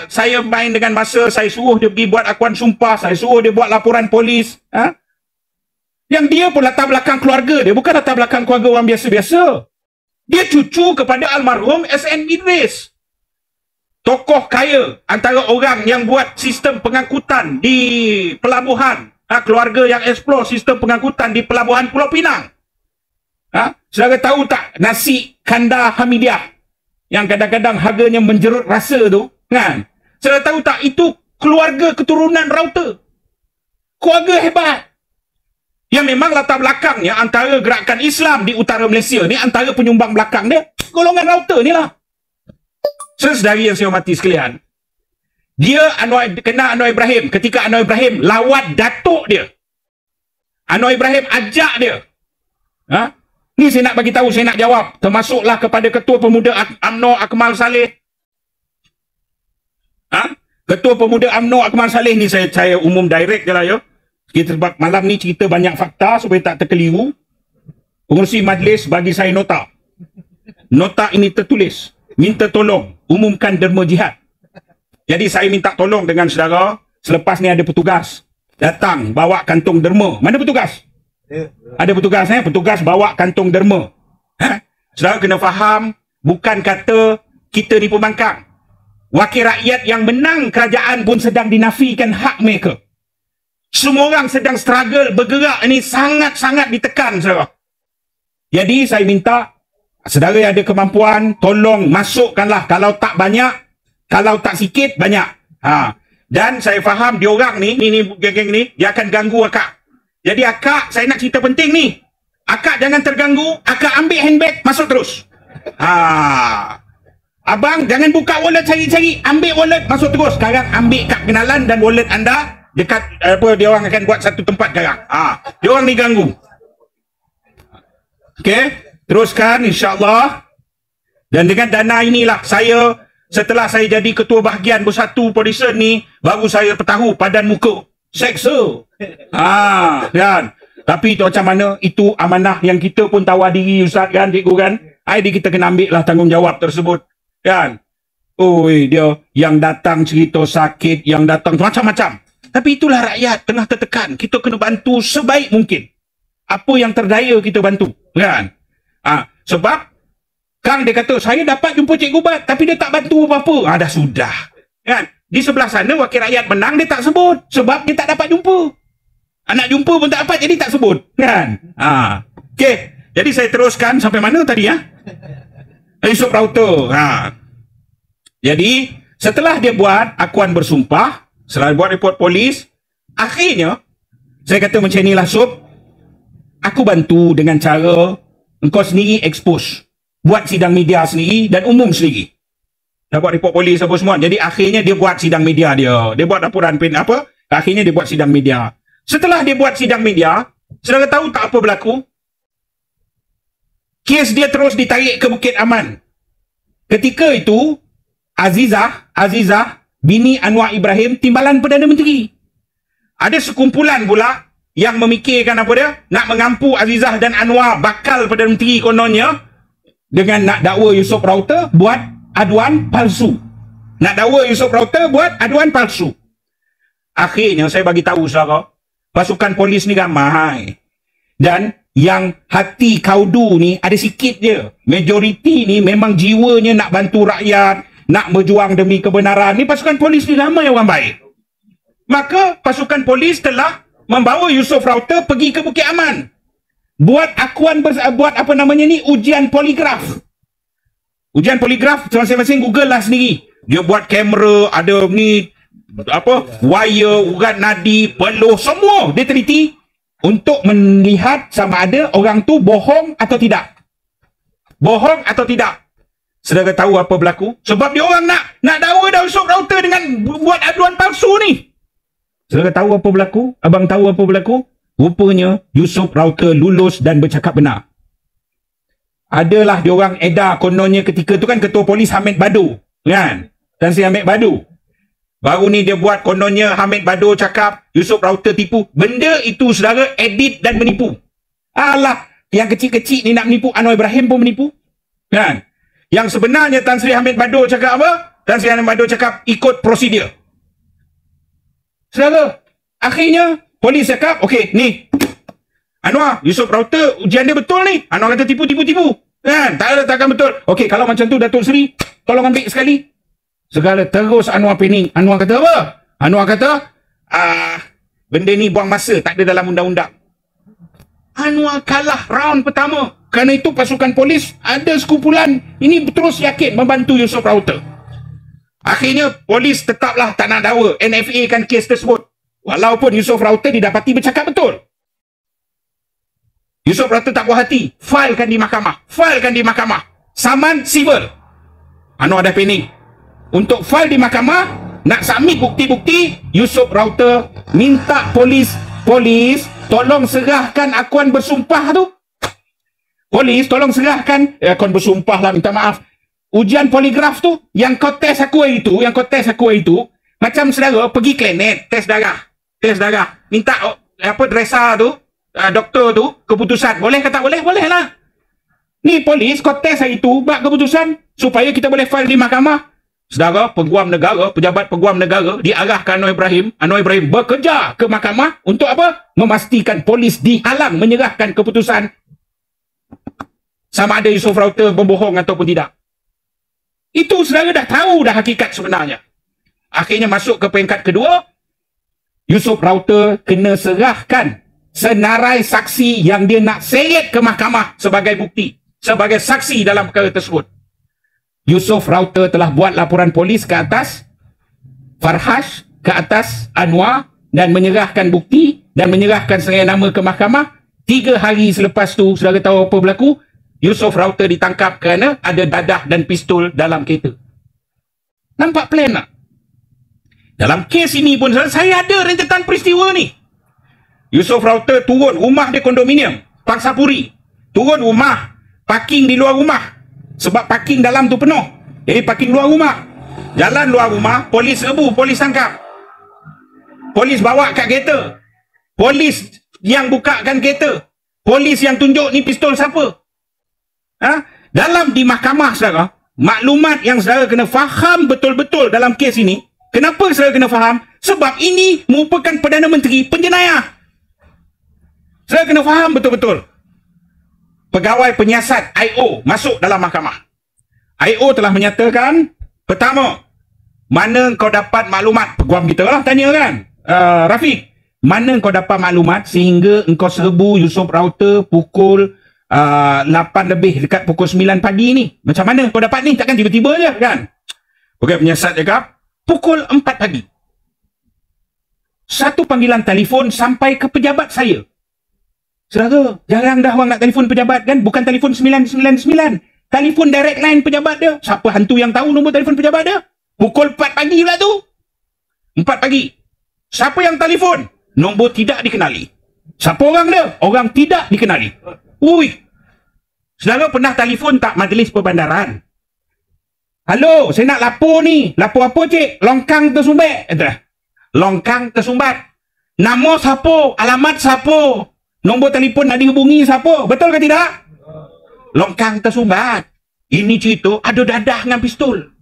A: saya main dengan masa, saya suruh dia pergi buat akuan sumpah, saya suruh dia buat laporan polis. Yang dia pun latar belakang keluarga dia, bukan latar belakang keluarga orang biasa-biasa. Dia cucu kepada almarhum SN Idris. Tokoh kaya, antara orang yang buat sistem pengangkutan di pelabuhan. Keluarga yang explore sistem pengangkutan di pelabuhan Pulau Pinang. Saudara tahu tak nasi kandar Hamidiah yang kadang-kadang harganya menjerut rasa tu kan? Saudara tahu tak itu keluarga keturunan Rauter, keluarga hebat yang memang latar belakangnya antara gerakan Islam di utara Malaysia ni, antara penyumbang belakang dia golongan Rauter ni lah. Saudari yang saya hormati sekalian, dia kena Anwar Ibrahim ketika Anwar Ibrahim lawat datuk dia. Anwar Ibrahim ajak dia. Ni saya nak bagi tahu, saya nak jawab. Termasuklah kepada Ketua Pemuda UMNO Akmal Saleh. Ketua Pemuda UMNO Akmal Saleh ni saya umum direct je lah ya. Sebab malam ni cerita banyak fakta supaya tak terkeliru. Pengerusi majlis bagi saya nota. Nota ini tertulis, minta tolong umumkan derma jihad. Jadi saya minta tolong dengan saudara, selepas ni ada petugas datang bawa kantung derma. Mana petugas? Ada petugas, petugas bawa kantung derma. Saudara kena faham, bukan kata kita ni pembangkang. Wakil rakyat yang menang kerajaan pun sedang dinafikan hak mereka. Semua orang sedang struggle, bergerak ini sangat-sangat ditekan, saudara. Jadi saya minta, saudara yang ada kemampuan, tolong masukkanlah, kalau tak banyak, kalau tak sikit, banyak. Dan saya faham diorang ni geng-geng ni, dia akan ganggu akak. Jadi akak, saya nak cerita penting ni. Akak jangan terganggu, akak ambil handbag, masuk terus. Abang jangan buka wallet cari-cari, ambil wallet, masuk terus. Sekarang ambil kad kenalan dan wallet anda dekat dia orang akan buat satu tempat sekarang. Dia orang ni ganggu. Okey, teruskan insya-Allah. Dan dengan dana inilah saya, setelah saya jadi ketua bahagian Bersatu Polisi ni, baru saya tahu padan muka seksa. Kan. Tapi itu macam mana, itu amanah yang kita pun tawar diri Ustaz kan, cikgu kan. Jadi kita kena ambil lah tanggungjawab tersebut. Kan. Dia yang datang cerita sakit, yang datang macam-macam. Tapi itulah rakyat tengah tertekan. Kita kena bantu sebaik mungkin. Apa yang terdaya kita bantu. Kan. Sebab Kang dia kata, saya dapat jumpa Cikgu Bat, tapi dia tak bantu apa-apa. Dah sudah. Kan. Di sebelah sana wakil rakyat menang, dia tak sebut. Sebab dia tak dapat jumpa. Nak jumpa pun tak dapat, jadi tak sebut. Kan. Okey. Jadi saya teruskan sampai mana tadi ya? Yusof Rauter. Jadi setelah dia buat akuan bersumpah, setelah buat report polis, akhirnya saya kata macam inilah Sob, aku bantu dengan cara engkau sendiri expose, buat sidang media sendiri dan umum sendiri. Dah buat report polis apa semua. Jadi akhirnya dia buat sidang media dia. Dia buat laporan akhirnya dia buat sidang media. Setelah dia buat sidang media, saudara tahu tak apa berlaku? Kes dia terus ditarik ke Bukit Aman. Ketika itu Azizah bini Anwar Ibrahim timbalan Perdana Menteri. Ada sekumpulan pula yang memikirkan apa dia? Nak mengampu Azizah dan Anwar bakal Perdana Menteri kononnya, dengan nak dakwa Yusof Rauter buat aduan palsu. Nak dakwa Yusof Rauter buat aduan palsu. Akhirnya saya bagi tahu saudara, pasukan polis ni ramai. Dan yang hati kaudu ni ada sikit je. Majoriti ni memang jiwanya nak bantu rakyat, nak berjuang demi kebenaran. Ni pasukan polis ni ramai orang baik. Maka pasukan polis telah membawa Yusof Rauter pergi ke Bukit Aman. Buat akuan, buat apa namanya ni, ujian poligraf. Ujian poligraf masing-masing Google lah sendiri. Dia buat kamera, ada ni wire, urat nadi, peluh, semua dia teliti untuk melihat sama ada orang tu bohong atau tidak. Bohong atau tidak. Saudara tahu apa berlaku? Sebab dia orang nak dakwa Yusof Router dengan buat aduan palsu ni. Saudara tahu apa berlaku? Abang tahu apa berlaku? Rupanya Yusof Router lulus dan bercakap benar. Adalah diorang edar kononnya ketika tu kan Ketua Polis Hamid Badu, kan? Tan Sri Hamid Badu. Baru ni dia buat kononnya Hamid Badu cakap Yusof Router tipu. Benda itu saudara edit dan menipu. Alah, yang kecil-kecil ni nak menipu, Anwar Ibrahim pun menipu. Kan? Yang sebenarnya Tan Sri Hamid Badu cakap apa? Tan Sri Hamid Badu cakap ikut prosedur. Saudara, akhirnya polis cakap, okey, ni Anwar, Yusof Router ujian dia betul ni. Anwar kata tipu. Kan? Takkan betul. Okey, kalau macam tu Datuk Seri, tolong ambil sekali. Segala terus Anwar pening. Anwar kata apa? Anwar kata, benda ni buang masa, tak ada dalam undang-undang. Anwar kalah round pertama. Kerana itu pasukan polis ada sekumpulan ini terus yakin membantu Yusof Router. Akhirnya polis tetaplah tak nak dakwa, NFA kan kes tersebut. Walaupun Yusof Router didapati bercakap betul. Yusof Router tak puas hati, filekan di mahkamah. Saman civil. Anwar dah pening. Untuk file di mahkamah, nak submit bukti-bukti, Yusof Router minta polis tolong serahkan akuan bersumpah tu. Polis tolong serahkan akuan bersumpah lah, minta maaf. Ujian poligraf tu yang kau test aku hari itu, macam saudara pergi klinik test darah. Minta dresa tu, doktor tu keputusan. Boleh ke tak boleh? Boleh lah. Ni polis kau test hari tu buat keputusan supaya kita boleh file di mahkamah. Saudara, pejabat peguam negara diarahkan Anwar Ibrahim bekerja ke mahkamah untuk apa? Memastikan polis dihalang menyerahkan keputusan sama ada Yusof Router berbohong ataupun tidak. Itu saudara dah tahu dah hakikat sebenarnya. Akhirnya masuk ke peringkat kedua, Yusof Router kena serahkan senarai saksi yang dia nak seret ke mahkamah sebagai bukti, sebagai saksi dalam perkara tersebut. Yusof Router telah buat laporan polis ke atas Farhash, ke atas Anwar dan menyerahkan bukti dan menyerahkan senarai nama ke mahkamah. 3 hari selepas tu, saudara tahu apa berlaku? Yusof Router ditangkap kerana ada dadah dan pistol dalam kereta. Nampak plan tak? Dalam kes ini pun saya ada rentetan peristiwa ni. Yusof Router turun rumah dia kondominium, Pangsapuri. Turun rumah, parking di luar rumah. Sebab parking dalam tu penuh. Jadi parking luar rumah. Jalan luar rumah, polis rebu, polis tangkap. Polis bawa kat kereta. Polis yang bukakan kereta. Polis yang tunjuk ni pistol siapa. Dalam di mahkamah saudara, maklumat yang saudara kena faham betul-betul dalam kes ini. Kenapa saudara kena faham? Sebab ini merupakan Perdana Menteri penjenayah. Saudara kena faham betul-betul. Pegawai penyiasat IO masuk dalam mahkamah. IO telah menyatakan, pertama, mana kau dapat maklumat? Peguam kita lah tanya kan, Rafiq, mana kau dapat maklumat sehingga engkau serbu Yusof Router pukul 8 lebih dekat pukul 9 pagi ni? Macam mana kau dapat ni? Takkan tiba-tiba je kan? Pegawai penyiasat cakap pukul 4 pagi. Satu panggilan telefon sampai ke pejabat saya. Saudara, jarang dah orang nak telefon pejabat kan? Bukan telefon 999. Telefon direct line pejabat dia. Siapa hantu yang tahu nombor telefon pejabat dia? Pukul 4 pagi pula tu. 4 pagi. Siapa yang telefon? Nombor tidak dikenali. Siapa orang dia? Orang tidak dikenali. Ui. Saudara pernah telefon tak majlis perbandaran? Halo, saya nak lapor ni. Lapor apa cik? Longkang tersumbat. Longkang tersumbat. Nama siapa? Alamat siapa? Nombor telefon nak dihubungi siapa? Betul ke tidak? Longkang tersumbat. Ini cerita ada dadah dengan pistol.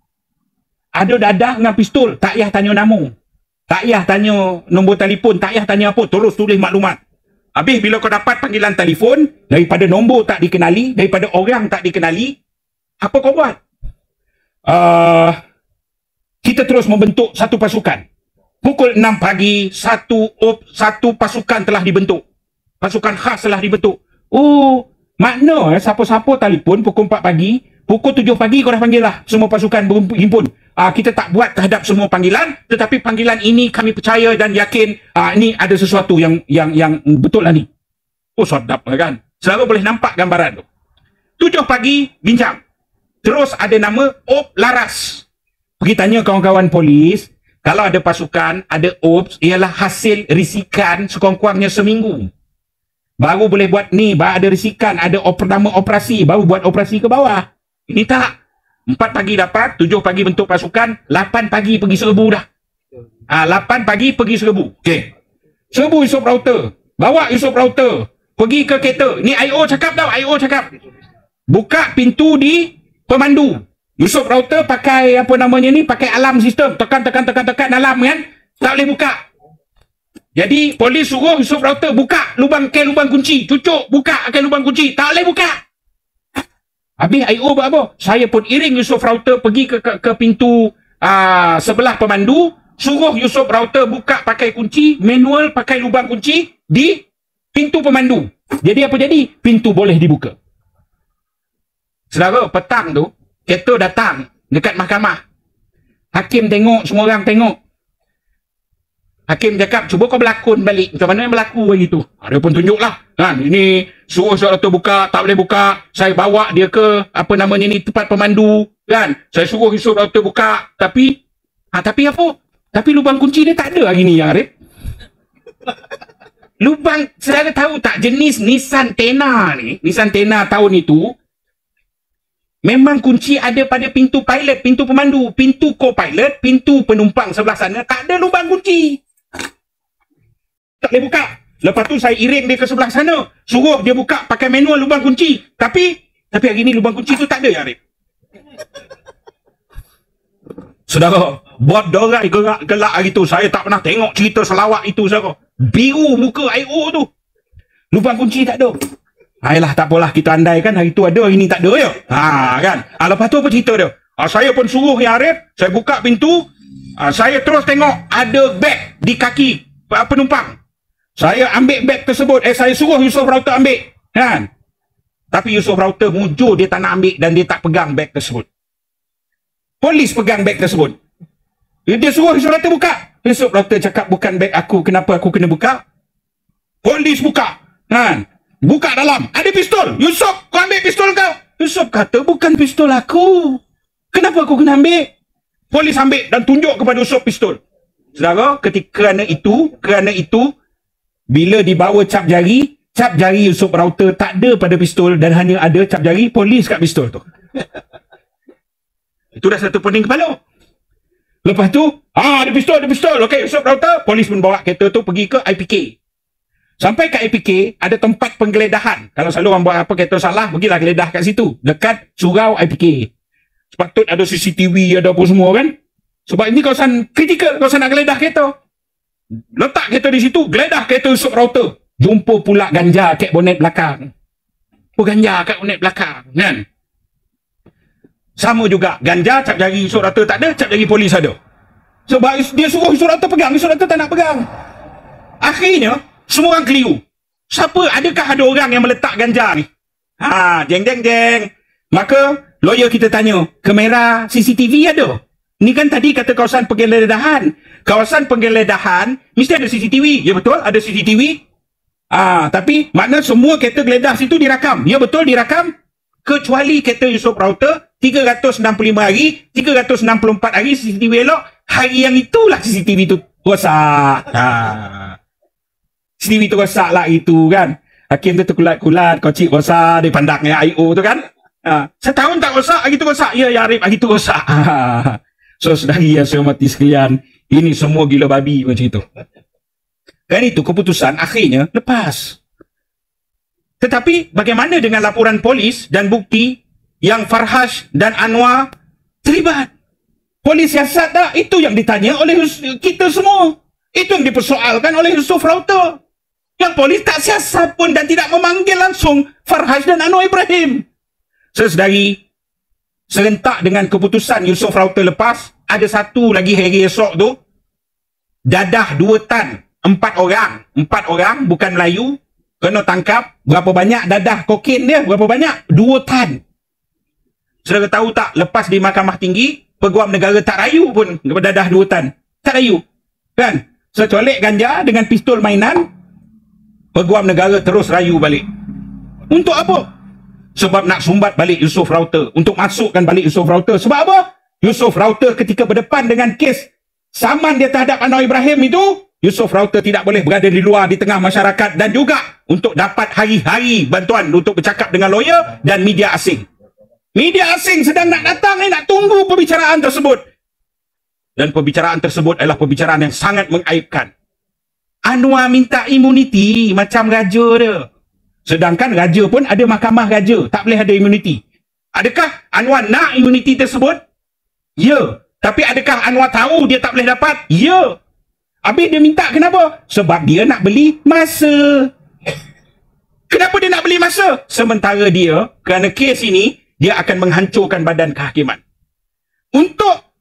A: Ada dadah dengan pistol. Tak payah tanya nama. Tak payah tanya nombor telefon. Tak payah tanya apa. Terus tulis maklumat. Habis bila kau dapat panggilan telefon daripada nombor tak dikenali, daripada orang tak dikenali, apa kau buat? Kita terus membentuk satu pasukan. Pukul 6 pagi, satu pasukan telah dibentuk. Pasukan khas telah dibentuk. Oh, makna siapa-siapa telefon pukul 4 pagi, pukul 7 pagi korang panggil lah semua pasukan berhimpun. Kita tak buat terhadap semua panggilan, tetapi panggilan ini kami percaya dan yakin ini ada sesuatu yang betul lah ni. Oh, sedap kan? Selalu boleh nampak gambaran tu. 7 pagi bincang. Terus ada nama Op Laras. Pergi tanya kawan-kawan polis, kalau ada pasukan, ada OPS, ialah hasil risikan sekurang-kurangnya seminggu. Baru boleh buat ni, baru ada risikan, ada nama operasi, baru buat operasi ke bawah. Ini tak. 4 pagi dapat, 7 pagi bentuk pasukan, 8 pagi pergi serbu dah. 8 pagi pergi serbu. Okey. Serbu Yusof router. Bawa Yusof router. Pergi ke kereta. Ni IO cakap tau, IO cakap. Buka pintu di pemandu. Yusof router pakai apa namanya ni, pakai alarm sistem. Tekan alarm kan. Tak boleh buka. Jadi polis suruh Yusof router buka lubang kunci. Cucuk buka lubang kunci. Tak boleh buka. Habis IO buat apa? Saya pun iring Yusof router pergi ke pintu sebelah pemandu. Suruh Yusof router buka pakai kunci. Manual pakai lubang kunci di pintu pemandu. Jadi apa jadi? Pintu boleh dibuka. Saudara, petang tu kereta datang dekat mahkamah. Hakim tengok, semua orang tengok. Hakim cakap, cuba kau berlakon balik. Macam mana yang berlaku begitu? Dia pun tunjuklah. Ini suruh Yusof router buka, tak boleh buka. Saya bawa dia ke, apa namanya ni, tempat pemandu. Kan? Saya suruh Yusof router buka. Tapi apa? Tapi lubang kunci dia tak ada hari ni, Arif. Lubang, saudara tahu tak jenis Nissan Tena ni? Nissan Tena tahun itu, memang kunci ada pada pintu pilot, pintu pemandu, pintu co-pilot, pintu penumpang sebelah sana, tak ada lubang kunci. Tak boleh buka. Lepas tu saya iring dia ke sebelah sana, suruh dia buka pakai manual lubang kunci. Tapi hari ni lubang kunci tu tak ada, ya Arif. Saudara, buat dorai gelak hari tu. Saya tak pernah tengok cerita selawat itu, saudara. Biru muka IO tu. Lubang kunci tak ada. Ayolah, tak apalah, kita andai kan hari tu ada, hari ni tak ada ya. Kan. Lepas tu apa cerita dia? Saya pun suruh ya Arif, saya buka pintu, saya terus tengok ada beg di kaki penumpang. Saya ambil beg tersebut, saya suruh Yusof router ambil. Kan? Tapi Yusof router mujur, dia tak nak ambil dan dia tak pegang beg tersebut. Polis pegang beg tersebut. Dia suruh Yusof router buka. Yusof router cakap, bukan beg aku, kenapa aku kena buka? Polis buka. Kan? Buka dalam, ada pistol. Yusof, kau ambil pistol kau. Yusof kata, bukan pistol aku. Kenapa aku kena ambil? Polis ambil dan tunjuk kepada Yusof pistol. Saudara, kerana itu, bila dibawa cap jari Yusof router tak ada pada pistol dan hanya ada cap jari polis kat pistol tu. Itu dah satu pening kepala. Lepas tu, ada pistol. Okey, Yusof router, polis pun bawa kereta tu pergi ke IPK. Sampai kat IPK, ada tempat penggeledahan. Kalau selalu orang buat apa kereta salah, pergilah geledah kat situ. Dekat surau IPK. Sepatut ada CCTV, ada apa semua kan. Sebab ini kawasan kritikal, kawasan nak geledah kereta. Letak kereta di situ, geledah kereta Yusof router. Jumpa pula ganja kat bonet belakang. Ganja kat bonet belakang. Kan? Sama juga, ganja, cap jari Yusof router tak ada, cap jari polis ada. Sebab dia suruh Yusof router pegang, Yusof router tak nak pegang. Akhirnya, semua orang keliru. Adakah ada orang yang meletak ganja ni? Jeng. Maka, lawyer kita tanya, kamera CCTV ada? Ni kan tadi kata kawasan penggeledahan. Kawasan penggeledahan, mesti ada CCTV. Ya betul, ada CCTV. Tapi, makna semua kereta geledah situ dirakam. Ya betul, dirakam. Kecuali kereta Yusof router, 365 hari, 364 hari CCTV elok. Hari yang itulah CCTV tu rosak. CCTV tu rosak lah itu kan. Hakim tu terkulat-kulat, kocik rosak, dia pandangnya IO tu kan. Setahun tak rosak, hari tu rosak. Ya Arif, hari tu rosak. So, saudari yang saya hormati sekalian, ini semua gila babi macam itu. Dan itu keputusan akhirnya lepas. Tetapi bagaimana dengan laporan polis dan bukti yang Farhas dan Anwar terlibat? Polis siasat tak? Itu yang ditanya oleh kita semua. Itu yang dipersoalkan oleh Yusof router. Yang polis tak siasat pun dan tidak memanggil langsung Farhas dan Anwar Ibrahim. Saudari, serentak dengan keputusan Yusof router lepas, ada satu lagi hari esok tu, dadah 2 tan, 4 orang, bukan Melayu, kena tangkap. Berapa banyak dadah kokain dia? Berapa banyak? 2 tan. Saudara tahu tak, lepas di Mahkamah Tinggi, Peguam Negara tak rayu pun berdadah 2 tan. Tak rayu. Kan? Secolek ganja dengan pistol mainan, Peguam Negara terus rayu balik. Untuk apa? Sebab nak sumbat balik Yusof Rauter. Untuk masukkan balik Yusof Rauter. Sebab apa? Yusof Rauter ketika berdepan dengan kes saman dia terhadap Anwar Ibrahim itu, Yusof Rauter tidak boleh berada di luar di tengah masyarakat, dan juga untuk dapat hari-hari bantuan untuk bercakap dengan lawyer dan media asing. Media asing sedang nak datang ni, nak tunggu perbicaraan tersebut. Dan perbicaraan tersebut adalah perbicaraan yang sangat mengaibkan. Anwar minta imuniti macam raja dia. Sedangkan raja pun ada mahkamah raja, tak boleh ada imuniti. Adakah Anwar nak imuniti tersebut? Ya. Tapi adakah Anwar tahu dia tak boleh dapat? Ya. Habis dia minta kenapa? Sebab dia nak beli masa. Kenapa dia nak beli masa? Sementara dia, kerana kes ini, dia akan menghancurkan badan kehakiman. Untuk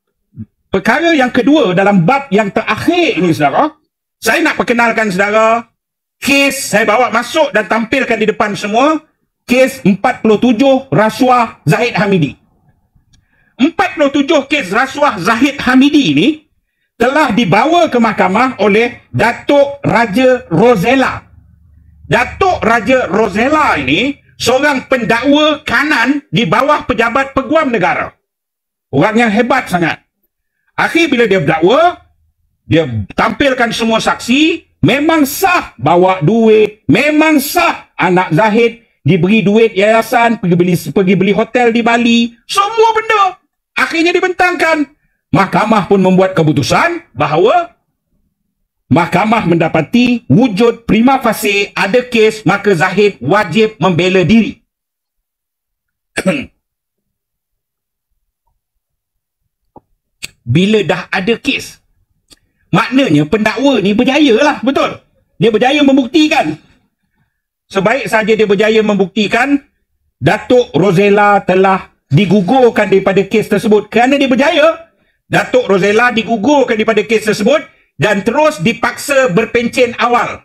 A: perkara yang kedua dalam bab yang terakhir ini, saudara, saya nak perkenalkan saudara, kes saya bawa masuk dan tampilkan di depan semua, kes 47 rasuah Zahid Hamidi. 47 kes rasuah Zahid Hamidi ini telah dibawa ke mahkamah oleh Datuk Raja Rosella. Datuk Raja Rosella ini seorang pendakwa kanan di bawah pejabat Peguam Negara. Orang yang hebat sangat. Akhir bila dia berdakwa, dia tampilkan semua saksi, memang sah bawa duit, memang sah anak Zahid diberi duit yayasan, pergi beli hotel di Bali, semua benda. Akhirnya dibentangkan. Mahkamah pun membuat keputusan bahawa mahkamah mendapati wujud prima facie ada kes, maka Zahid wajib membela diri. Bila dah ada kes, maknanya pendakwa ni berjaya lah, betul? Dia berjaya membuktikan. Sebaik saja dia berjaya membuktikan, Datuk Rosella telah digugurkan daripada kes tersebut. Kerana dia berjaya, Datuk Rosella digugurkan daripada kes tersebut dan terus dipaksa berpencen awal.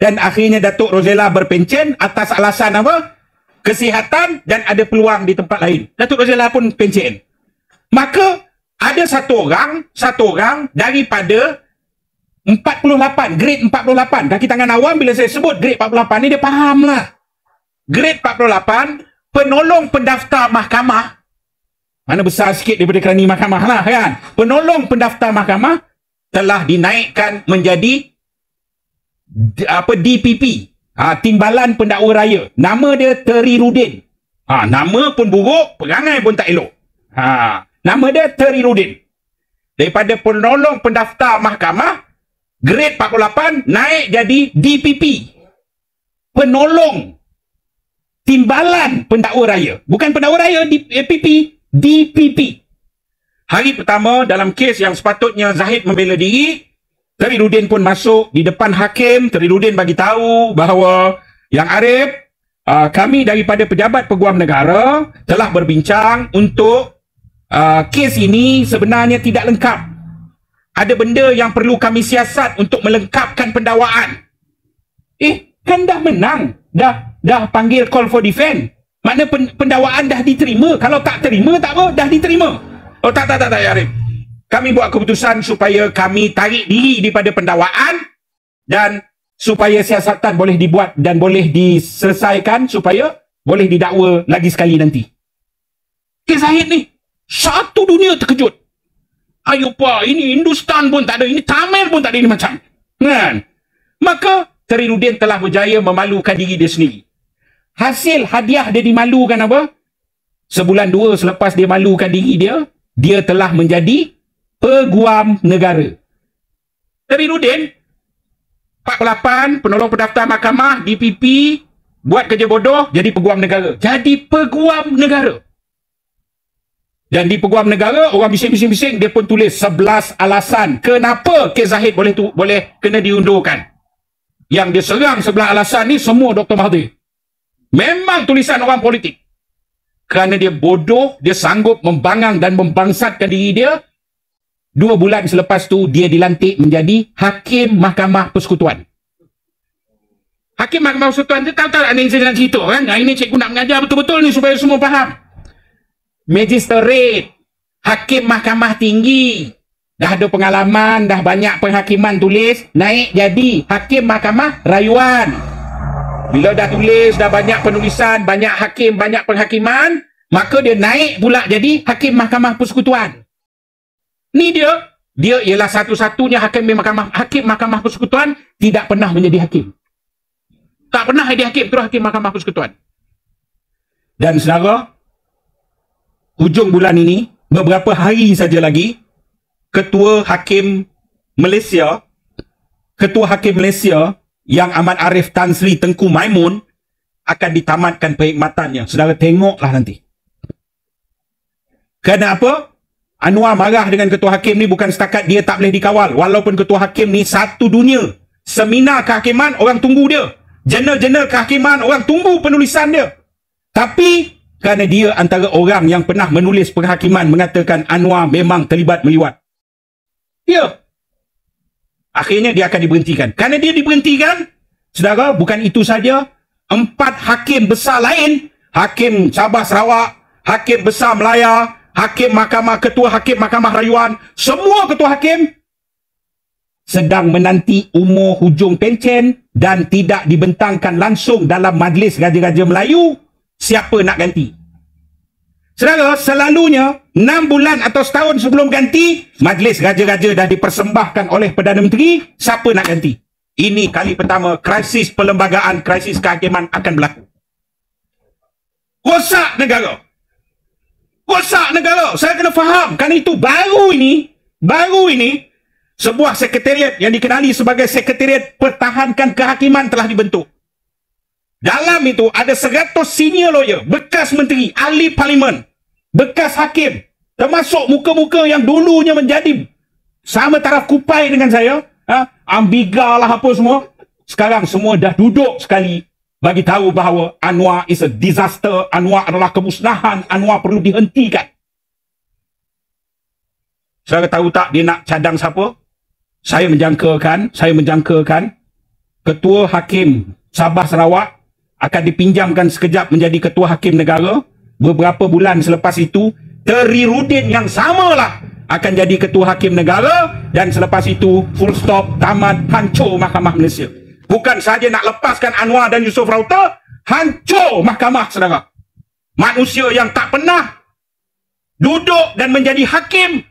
A: Dan akhirnya Datuk Rosella berpencen atas alasan apa? Kesihatan dan ada peluang di tempat lain. Datuk Rosella pun pencen. Maka ada satu orang daripada 48, grade 48. Kaki tangan awam bila saya sebut grade 48 ni dia faham lah. Grade 48, penolong pendaftar mahkamah. Mana besar sikit daripada kerani mahkamah lah kan. Penolong pendaftar mahkamah telah dinaikkan menjadi DPP. Timbalan Pendakwa Raya. Nama dia Teriruddin. Nama pun buruk, perangai pun tak elok. Nama dia Teriruddin. Daripada penolong pendaftar mahkamah, grade 48 naik jadi DPP. Penolong Timbalan Pendakwa Raya. Bukan Pendakwa Raya, DPP. DPP. Hari pertama dalam kes yang sepatutnya Zahid membela diri, Teriruddin pun masuk di depan hakim. Teriruddin bagi tahu bahawa Yang Arif, kami daripada Pejabat Peguam Negara telah berbincang untuk kes ini sebenarnya tidak lengkap. Ada benda yang perlu kami siasat untuk melengkapkan pendakwaan. Kan dah menang. Dah panggil call for defense. Mana pendakwaan dah diterima. Kalau tak terima, tak apa, dah diterima. Oh tak Arif. Kami buat keputusan supaya kami tarik diri daripada pendakwaan dan supaya siasatan boleh dibuat dan boleh diselesaikan supaya boleh didakwa lagi sekali nanti. Kes Zahid ni, satu dunia terkejut. Ayo pa, ini Hindustan pun tak ada, ini Tamil pun tak ada, ini macam. Kan? Maka Teriruddin telah berjaya memalukan diri dia sendiri. Hasil hadiah dia dimalukan apa? Sebulan 2 selepas dia malukan diri dia, dia telah menjadi Peguam Negara. Teriruddin 48, penolong pendaftar mahkamah, DPP, buat kerja bodoh, jadi Peguam Negara. Jadi Peguam Negara. Dan di Peguam Negara, orang bising-bising, dia pun tulis 11 alasan kenapa kes Zahid boleh kena diundurkan. Yang dia serang 11 alasan ni semua Dr. Mahathir. Memang tulisan orang politik. Kerana dia bodoh, dia sanggup membangang dan membangsatkan diri dia. 2 bulan selepas tu, dia dilantik menjadi Hakim Mahkamah Persekutuan. Hakim Mahkamah Persekutuan tu tahu tak, ini saya nak cerita kan? Ini cikgu nak mengajar betul-betul ni supaya semua faham. magistrate, hakim mahkamah tinggi. Dah ada pengalaman, dah banyak penghakiman tulis, naik jadi hakim mahkamah rayuan. Bila dah tulis, dah banyak penulisan, banyak hakim, banyak penghakiman, maka dia naik pula jadi hakim mahkamah persekutuan. Ni dia ialah satu-satunya hakim mahkamah persekutuan tidak pernah menjadi hakim. Tak pernah jadi hakim, terus hakim mahkamah persekutuan. Dan saudara, hujung bulan ini, beberapa hari saja lagi, Ketua Hakim Malaysia yang Ahmad Arif Tan Sri Tengku Maimun akan ditamatkan perkhidmatannya. Saudara tengoklah nanti. Kenapa? Anwar marah dengan ketua hakim ni bukan setakat dia tak boleh dikawal. Walaupun ketua hakim ni satu dunia. Seminar kehakiman, orang tunggu dia. Jurnal-jurnal kehakiman, orang tunggu penulisan dia. Tapi, kerana dia antara orang yang pernah menulis penghakiman mengatakan Anwar memang terlibat meliwat. Ya. Akhirnya dia akan diberhentikan. Kerana dia diberhentikan, saudara, bukan itu saja. 4 hakim besar lain, Hakim Sabah Sarawak, Hakim Besar Melaya, Ketua Hakim Mahkamah Rayuan, semua ketua hakim sedang menanti umur hujung pencen dan tidak dibentangkan langsung dalam Majlis Raja-Raja Melayu. Siapa nak ganti? Saudara, selalunya 6 bulan atau setahun sebelum ganti, Majlis Raja-Raja dah dipersembahkan oleh Perdana Menteri. Siapa nak ganti? Ini kali pertama krisis perlembagaan, krisis kehakiman akan berlaku. Rosak negara. Rosak negara. Saya kena faham. Kerana itu baru ini, sebuah sekretariat yang dikenali sebagai Sekretariat Pertahankan Kehakiman telah dibentuk. Dalam itu ada 100 senior lawyer, bekas menteri, ahli parlimen, bekas hakim, termasuk muka-muka yang dulunya menjadi sama taraf kupai dengan saya, ambiga lah apa semua. Sekarang semua dah duduk sekali bagi tahu bahawa Anwar is a disaster, Anwar adalah kemusnahan, Anwar perlu dihentikan. Saya tahu tak dia nak cadang siapa? Saya menjangkakan Ketua Hakim Sabah Sarawak akan dipinjamkan sekejap menjadi Ketua Hakim Negara. Beberapa bulan selepas itu, Teri Rudin yang samalah akan jadi Ketua Hakim Negara, dan selepas itu full stop, tamat, hancur Mahkamah Malaysia. Bukan saja nak lepaskan Anwar dan Yusof Rauta, hancur mahkamah, saudara. Manusia yang tak pernah duduk dan menjadi hakim,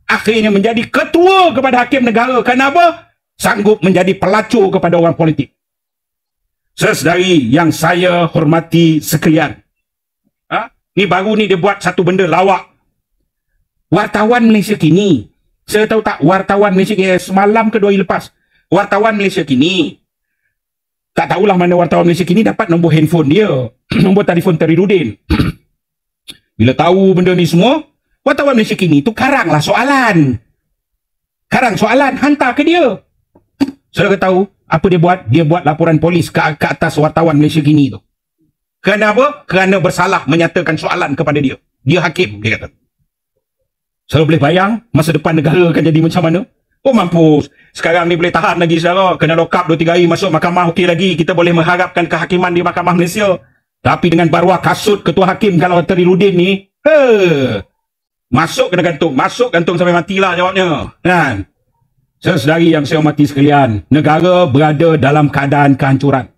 A: akhirnya menjadi ketua kepada hakim negara. Kenapa? Sanggup menjadi pelacur kepada orang politik. Saudari yang saya hormati sekalian, ni baru ni dia buat satu benda lawak. Wartawan Malaysia kini, saya tahu tak, wartawan Malaysia kini, semalam ke 2 hari lepas, wartawan Malaysia kini, tak tahulah mana wartawan Malaysia kini dapat nombor handphone dia, nombor telefon Teri Rudin. Bila tahu benda ni semua, wartawan Malaysia kini tu karanglah soalan. Karang soalan, hantar ke dia. Saudara tahu apa dia buat? Dia buat laporan polis ke atas wartawan Malaysia kini tu. Kenapa? Kerana bersalah menyatakan soalan kepada dia. Dia hakim, dia kata. Saudara boleh bayang masa depan negara akan jadi macam mana? Oh mampus. Sekarang ni boleh tahan lagi, saudara. Kena lock up 2-3 hari masuk mahkamah, okey lagi. Kita boleh mengharapkan kehakiman di Mahkamah Malaysia. Tapi dengan baruah kasut ketua hakim kalau Teri Rudin ni, masuk kena gantung. Masuk gantung sampai matilah jawabnya. Kan? Saudari yang saya hormati sekalian, negara berada dalam keadaan kehancuran.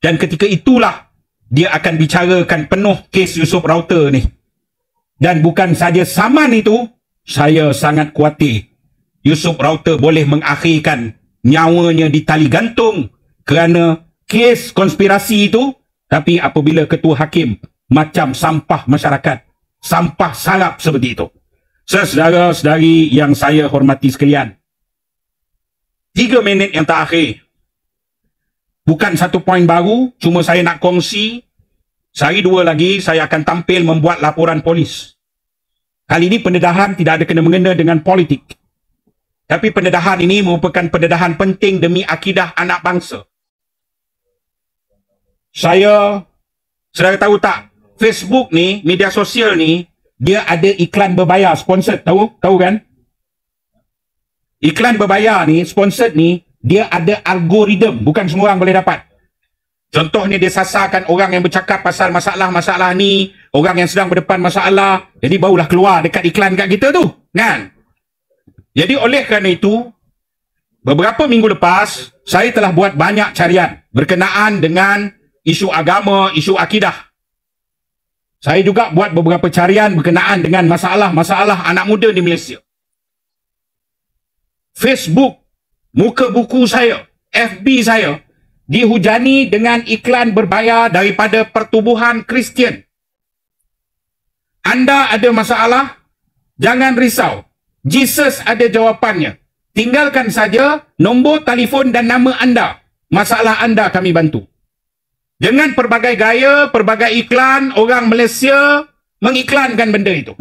A: Dan ketika itulah dia akan bicarakan penuh kes Yusof Rauta ni. Dan bukan saja saman itu, saya sangat khawatir Yusof Rauta boleh mengakhirkan nyawanya di tali gantung kerana kes konspirasi itu. Tapi apabila ketua hakim macam sampah masyarakat, sampah sarap seperti itu. Saudara-saudari yang saya hormati sekalian, 3 minit yang terakhir, bukan satu poin baru, cuma saya nak kongsi. Sehari 2 lagi saya akan tampil membuat laporan polis. Kali ini pendedahan tidak ada kena-mengena dengan politik. Tapi pendedahan ini merupakan pendedahan penting demi akidah anak bangsa. Saudara tahu tak, Facebook ni, media sosial ni, dia ada iklan berbayar, sponsored, tahu kan? Iklan berbayar ni, sponsored ni, dia ada algoritma, bukan semua orang boleh dapat. Contohnya dia sasarkan orang yang bercakap pasal masalah-masalah ni, orang yang sedang berdepan masalah, jadi barulah keluar dekat iklan kat kita tu, kan? Jadi oleh kerana itu, beberapa minggu lepas, saya telah buat banyak carian berkenaan dengan isu agama, isu akidah. Saya juga buat beberapa carian berkenaan dengan masalah-masalah anak muda di Malaysia. Facebook, muka buku saya, FB saya, dihujani dengan iklan berbayar daripada Pertubuhan Kristian. Anda ada masalah? Jangan risau. Jesus ada jawapannya. Tinggalkan saja nombor telefon dan nama anda. Masalah anda kami bantu. Dengan pelbagai gaya, pelbagai iklan, orang Malaysia mengiklankan benda itu.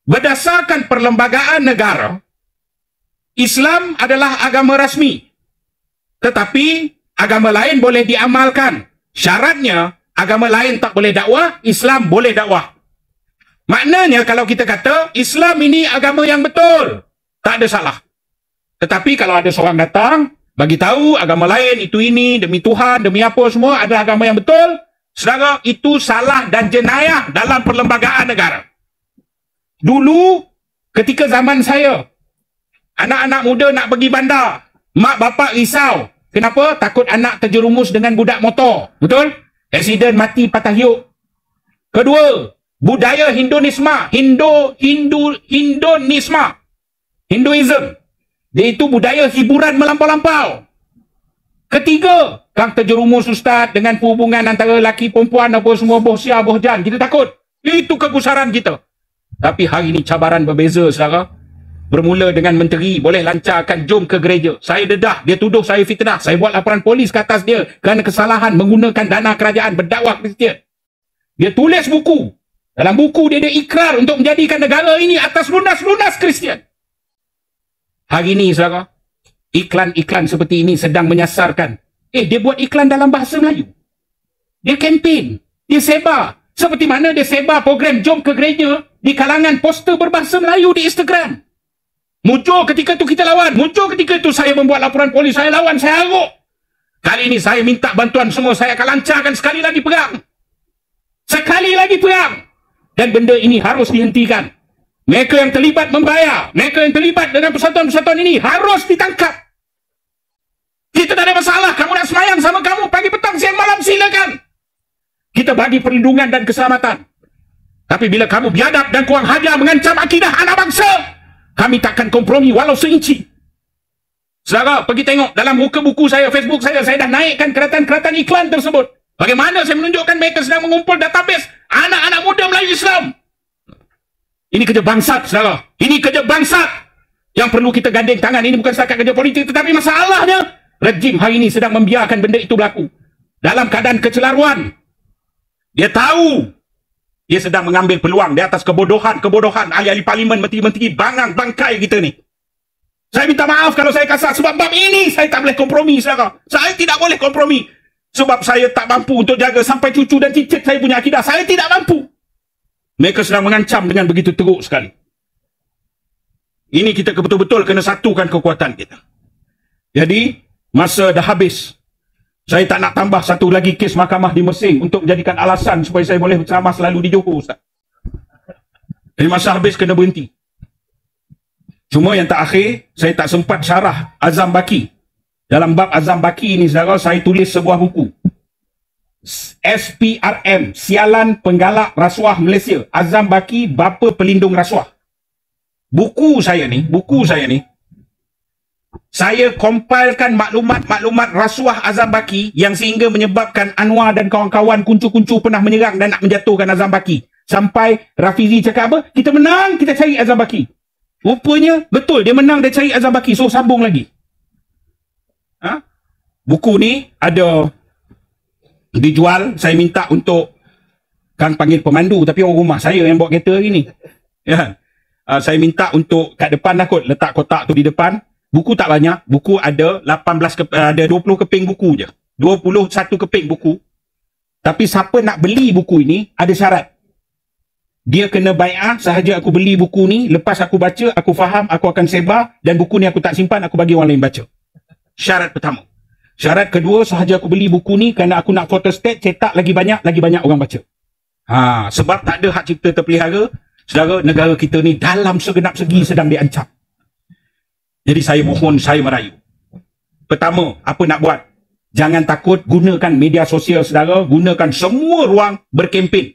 A: Berdasarkan perlembagaan negara, Islam adalah agama rasmi. Tetapi agama lain boleh diamalkan. Syaratnya, agama lain tak boleh dakwah, Islam boleh dakwah. Maknanya kalau kita kata, Islam ini agama yang betul, tak ada salah. Tetapi kalau ada seorang datang, bagi tahu agama lain, itu ini, demi Tuhan, demi apa semua, ada agama yang betul, saudara, itu salah dan jenayah dalam perlembagaan negara. Dulu, ketika zaman saya, anak-anak muda nak pergi bandar, mak bapak risau. Kenapa? Takut anak terjerumus dengan budak motor. Betul? Aksiden mati patah hiuk. Kedua, budaya Hinduisme. Hinduism. Dia itu budaya hiburan melampau-lampau. Ketiga, kang terjerumus ustaz dengan hubungan antara lelaki perempuan apa semua bohsia bohjan. Kita takut. Itu kegusaran kita. Tapi hari ini cabaran berbeza, saudara. Bermula dengan menteri boleh lancarkan jom ke gereja. Saya dedah, dia tuduh saya fitnah. Saya buat laporan polis ke atas dia kerana kesalahan menggunakan dana kerajaan berdakwah Kristian. Dia tulis buku. Dalam buku dia ikrar untuk menjadikan negara ini atas lunas-lunas Kristian. Hari ini, saudara, iklan-iklan seperti ini sedang menyasarkan. Dia buat iklan dalam bahasa Melayu. Dia kempen. Dia sebar. Seperti mana dia sebar program Jom ke Gereja di kalangan poster berbahasa Melayu di Instagram. Muncul ketika itu kita lawan. Muncul ketika itu saya membuat laporan polis. Saya lawan, saya haruk. Kali ini saya minta bantuan semua. Saya akan lancarkan sekali lagi perang. Sekali lagi perang. Dan benda ini harus dihentikan. Mereka yang terlibat membayar. Mereka yang terlibat dengan persatuan-persatuan ini harus ditangkap. Kita tak ada masalah. Kamu nak semayang sama kamu pagi, petang, siang, malam, silakan. Kita bagi perlindungan dan keselamatan. Tapi bila kamu biadab dan kurang hajar mengancam akidah anak bangsa, kami takkan kompromi walau seinci. Saudara, pergi tengok dalam muka buku saya, Facebook saya dah naikkan keratan-keratan iklan tersebut. Bagaimana saya menunjukkan mereka sedang mengumpul database anak-anak muda Melayu Islam. Ini kerja bangsat, saudara. Ini kerja bangsat yang perlu kita gandeng tangan. Ini bukan setakat kerja politik, tetapi masalahnya rejim hari ini sedang membiarkan benda itu berlaku. Dalam keadaan kecelaruan. Dia tahu dia sedang mengambil peluang di atas kebodohan ahli-ahli parlimen, menteri-menteri, bangang bangkai kita ni. Saya minta maaf kalau saya kasar. Sebab bab ini saya tak boleh kompromi, saudara. Saya tidak boleh kompromi. Sebab saya tak mampu untuk jaga sampai cucu dan cicit saya punya akidah. Saya tidak mampu. Mereka sedang mengancam dengan begitu teruk sekali. Ini kita betul-betul kena satukan kekuatan kita. Jadi, masa dah habis. Saya tak nak tambah satu lagi kes mahkamah di Mersing untuk menjadikan alasan supaya saya boleh berceramah selalu di Johor, Ustaz. Jadi masa habis kena berhenti. Cuma yang terakhir, saya tak sempat syarah Azam Baki. Dalam bab Azam Baki ini, saudara, saya tulis sebuah buku. SPRM, Sialan Penggalak Rasuah Malaysia. Azam Baki, Bapa Pelindung Rasuah. Buku saya ni, saya kompilkan maklumat-maklumat rasuah Azam Baki yang sehingga menyebabkan Anwar dan kawan-kawan kuncu-kuncu pernah menyerang dan nak menjatuhkan Azam Baki. Sampai Rafizi cakap apa? Kita menang, kita cari Azam Baki. Rupanya, betul, dia menang, dia cari Azam Baki. So, sambung lagi. Buku ni ada dijual. Saya minta untuk kan panggil pemandu, tapi orang rumah saya yang bawa kereta hari ni. Ya. Saya minta untuk kat depan lah kot, letak kotak tu di depan. Buku tak banyak, buku ada 20 keping buku je. 21 keping buku. Tapi siapa nak beli buku ini ada syarat. Dia kena bai'ah sahaja aku beli buku ni, lepas aku baca, aku faham, aku akan sebar dan buku ni aku tak simpan, aku bagi orang lain baca. Syarat pertama. Syarat kedua, sahaja aku beli buku ni kerana aku nak photostat, cetak lagi banyak orang baca. Sebab tak ada hak cipta terpelihara, saudara, negara kita ni dalam segenap segi sedang diancam. Jadi saya mohon, saya merayu. Pertama, apa nak buat? Jangan takut, gunakan media sosial saudara, gunakan semua ruang berkempen.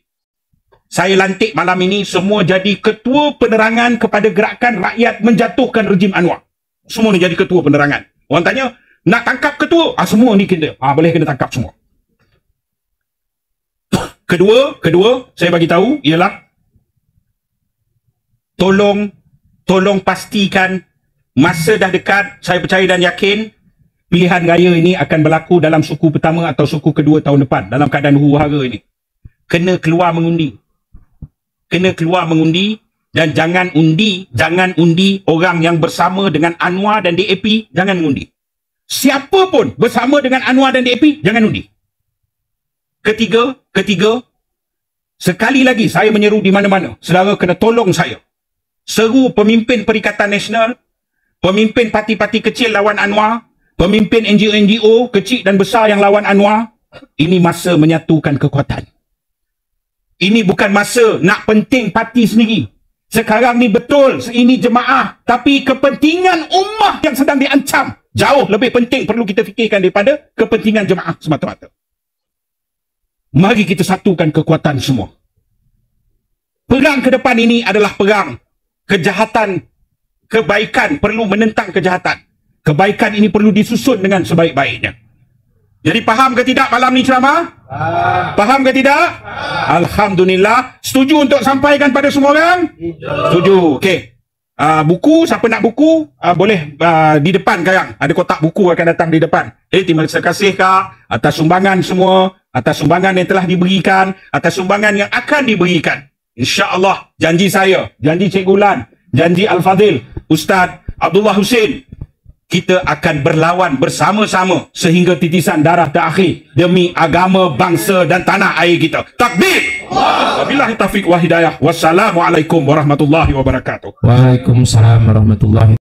A: Saya lantik malam ini semua jadi ketua penerangan kepada gerakan rakyat menjatuhkan rejim Anwar. Semua ni jadi ketua penerangan. Orang tanya, nak tangkap ketua? Semua ni kita. Boleh kena tangkap semua. Kedua, saya bagi tahu ialah tolong pastikan masa dah dekat, saya percaya dan yakin pilihan raya ini akan berlaku dalam suku pertama atau suku kedua tahun depan dalam keadaan huru-hara ini. Kena keluar mengundi. Dan jangan undi orang yang bersama dengan Anwar dan DAP, jangan mengundi. Siapa pun bersama dengan Anwar dan DAP, jangan undi. Ketiga, sekali lagi saya menyeru di mana-mana, saudara kena tolong saya. Seru pemimpin Perikatan Nasional, pemimpin parti-parti kecil lawan Anwar, pemimpin NGO kecil dan besar yang lawan Anwar. Ini masa menyatukan kekuatan. Ini bukan masa nak penting parti sendiri. Sekarang ni betul, ini jemaah, tapi kepentingan ummah yang sedang diancam jauh lebih penting perlu kita fikirkan daripada kepentingan jemaah semata-mata. Mari kita satukan kekuatan semua. Perang ke depan ini adalah perang kejahatan. Kebaikan perlu menentang kejahatan. Kebaikan ini perlu disusun dengan sebaik-baiknya. Jadi faham ke tidak malam ni ceramah? Faham ke tidak? Alhamdulillah. Setuju untuk sampaikan pada semua orang? Setuju. Okey. Buku, siapa nak buku, boleh di depan sekarang. Ada kotak buku akan datang di depan. Terima kasih Kak atas sumbangan semua, atas sumbangan yang telah diberikan, atas sumbangan yang akan diberikan. InsyaAllah, janji saya, janji Cikgu Lan, janji Al-Fadhil, Ustaz Abdullah Husin, kita akan berlawan bersama-sama sehingga titisan darah terakhir demi agama, bangsa dan tanah air kita. Takbir! Wabillahi taufiq wa hidayah. Wassalamualaikum warahmatullahi wabarakatuh.
B: Waalaikumsalam warahmatullahi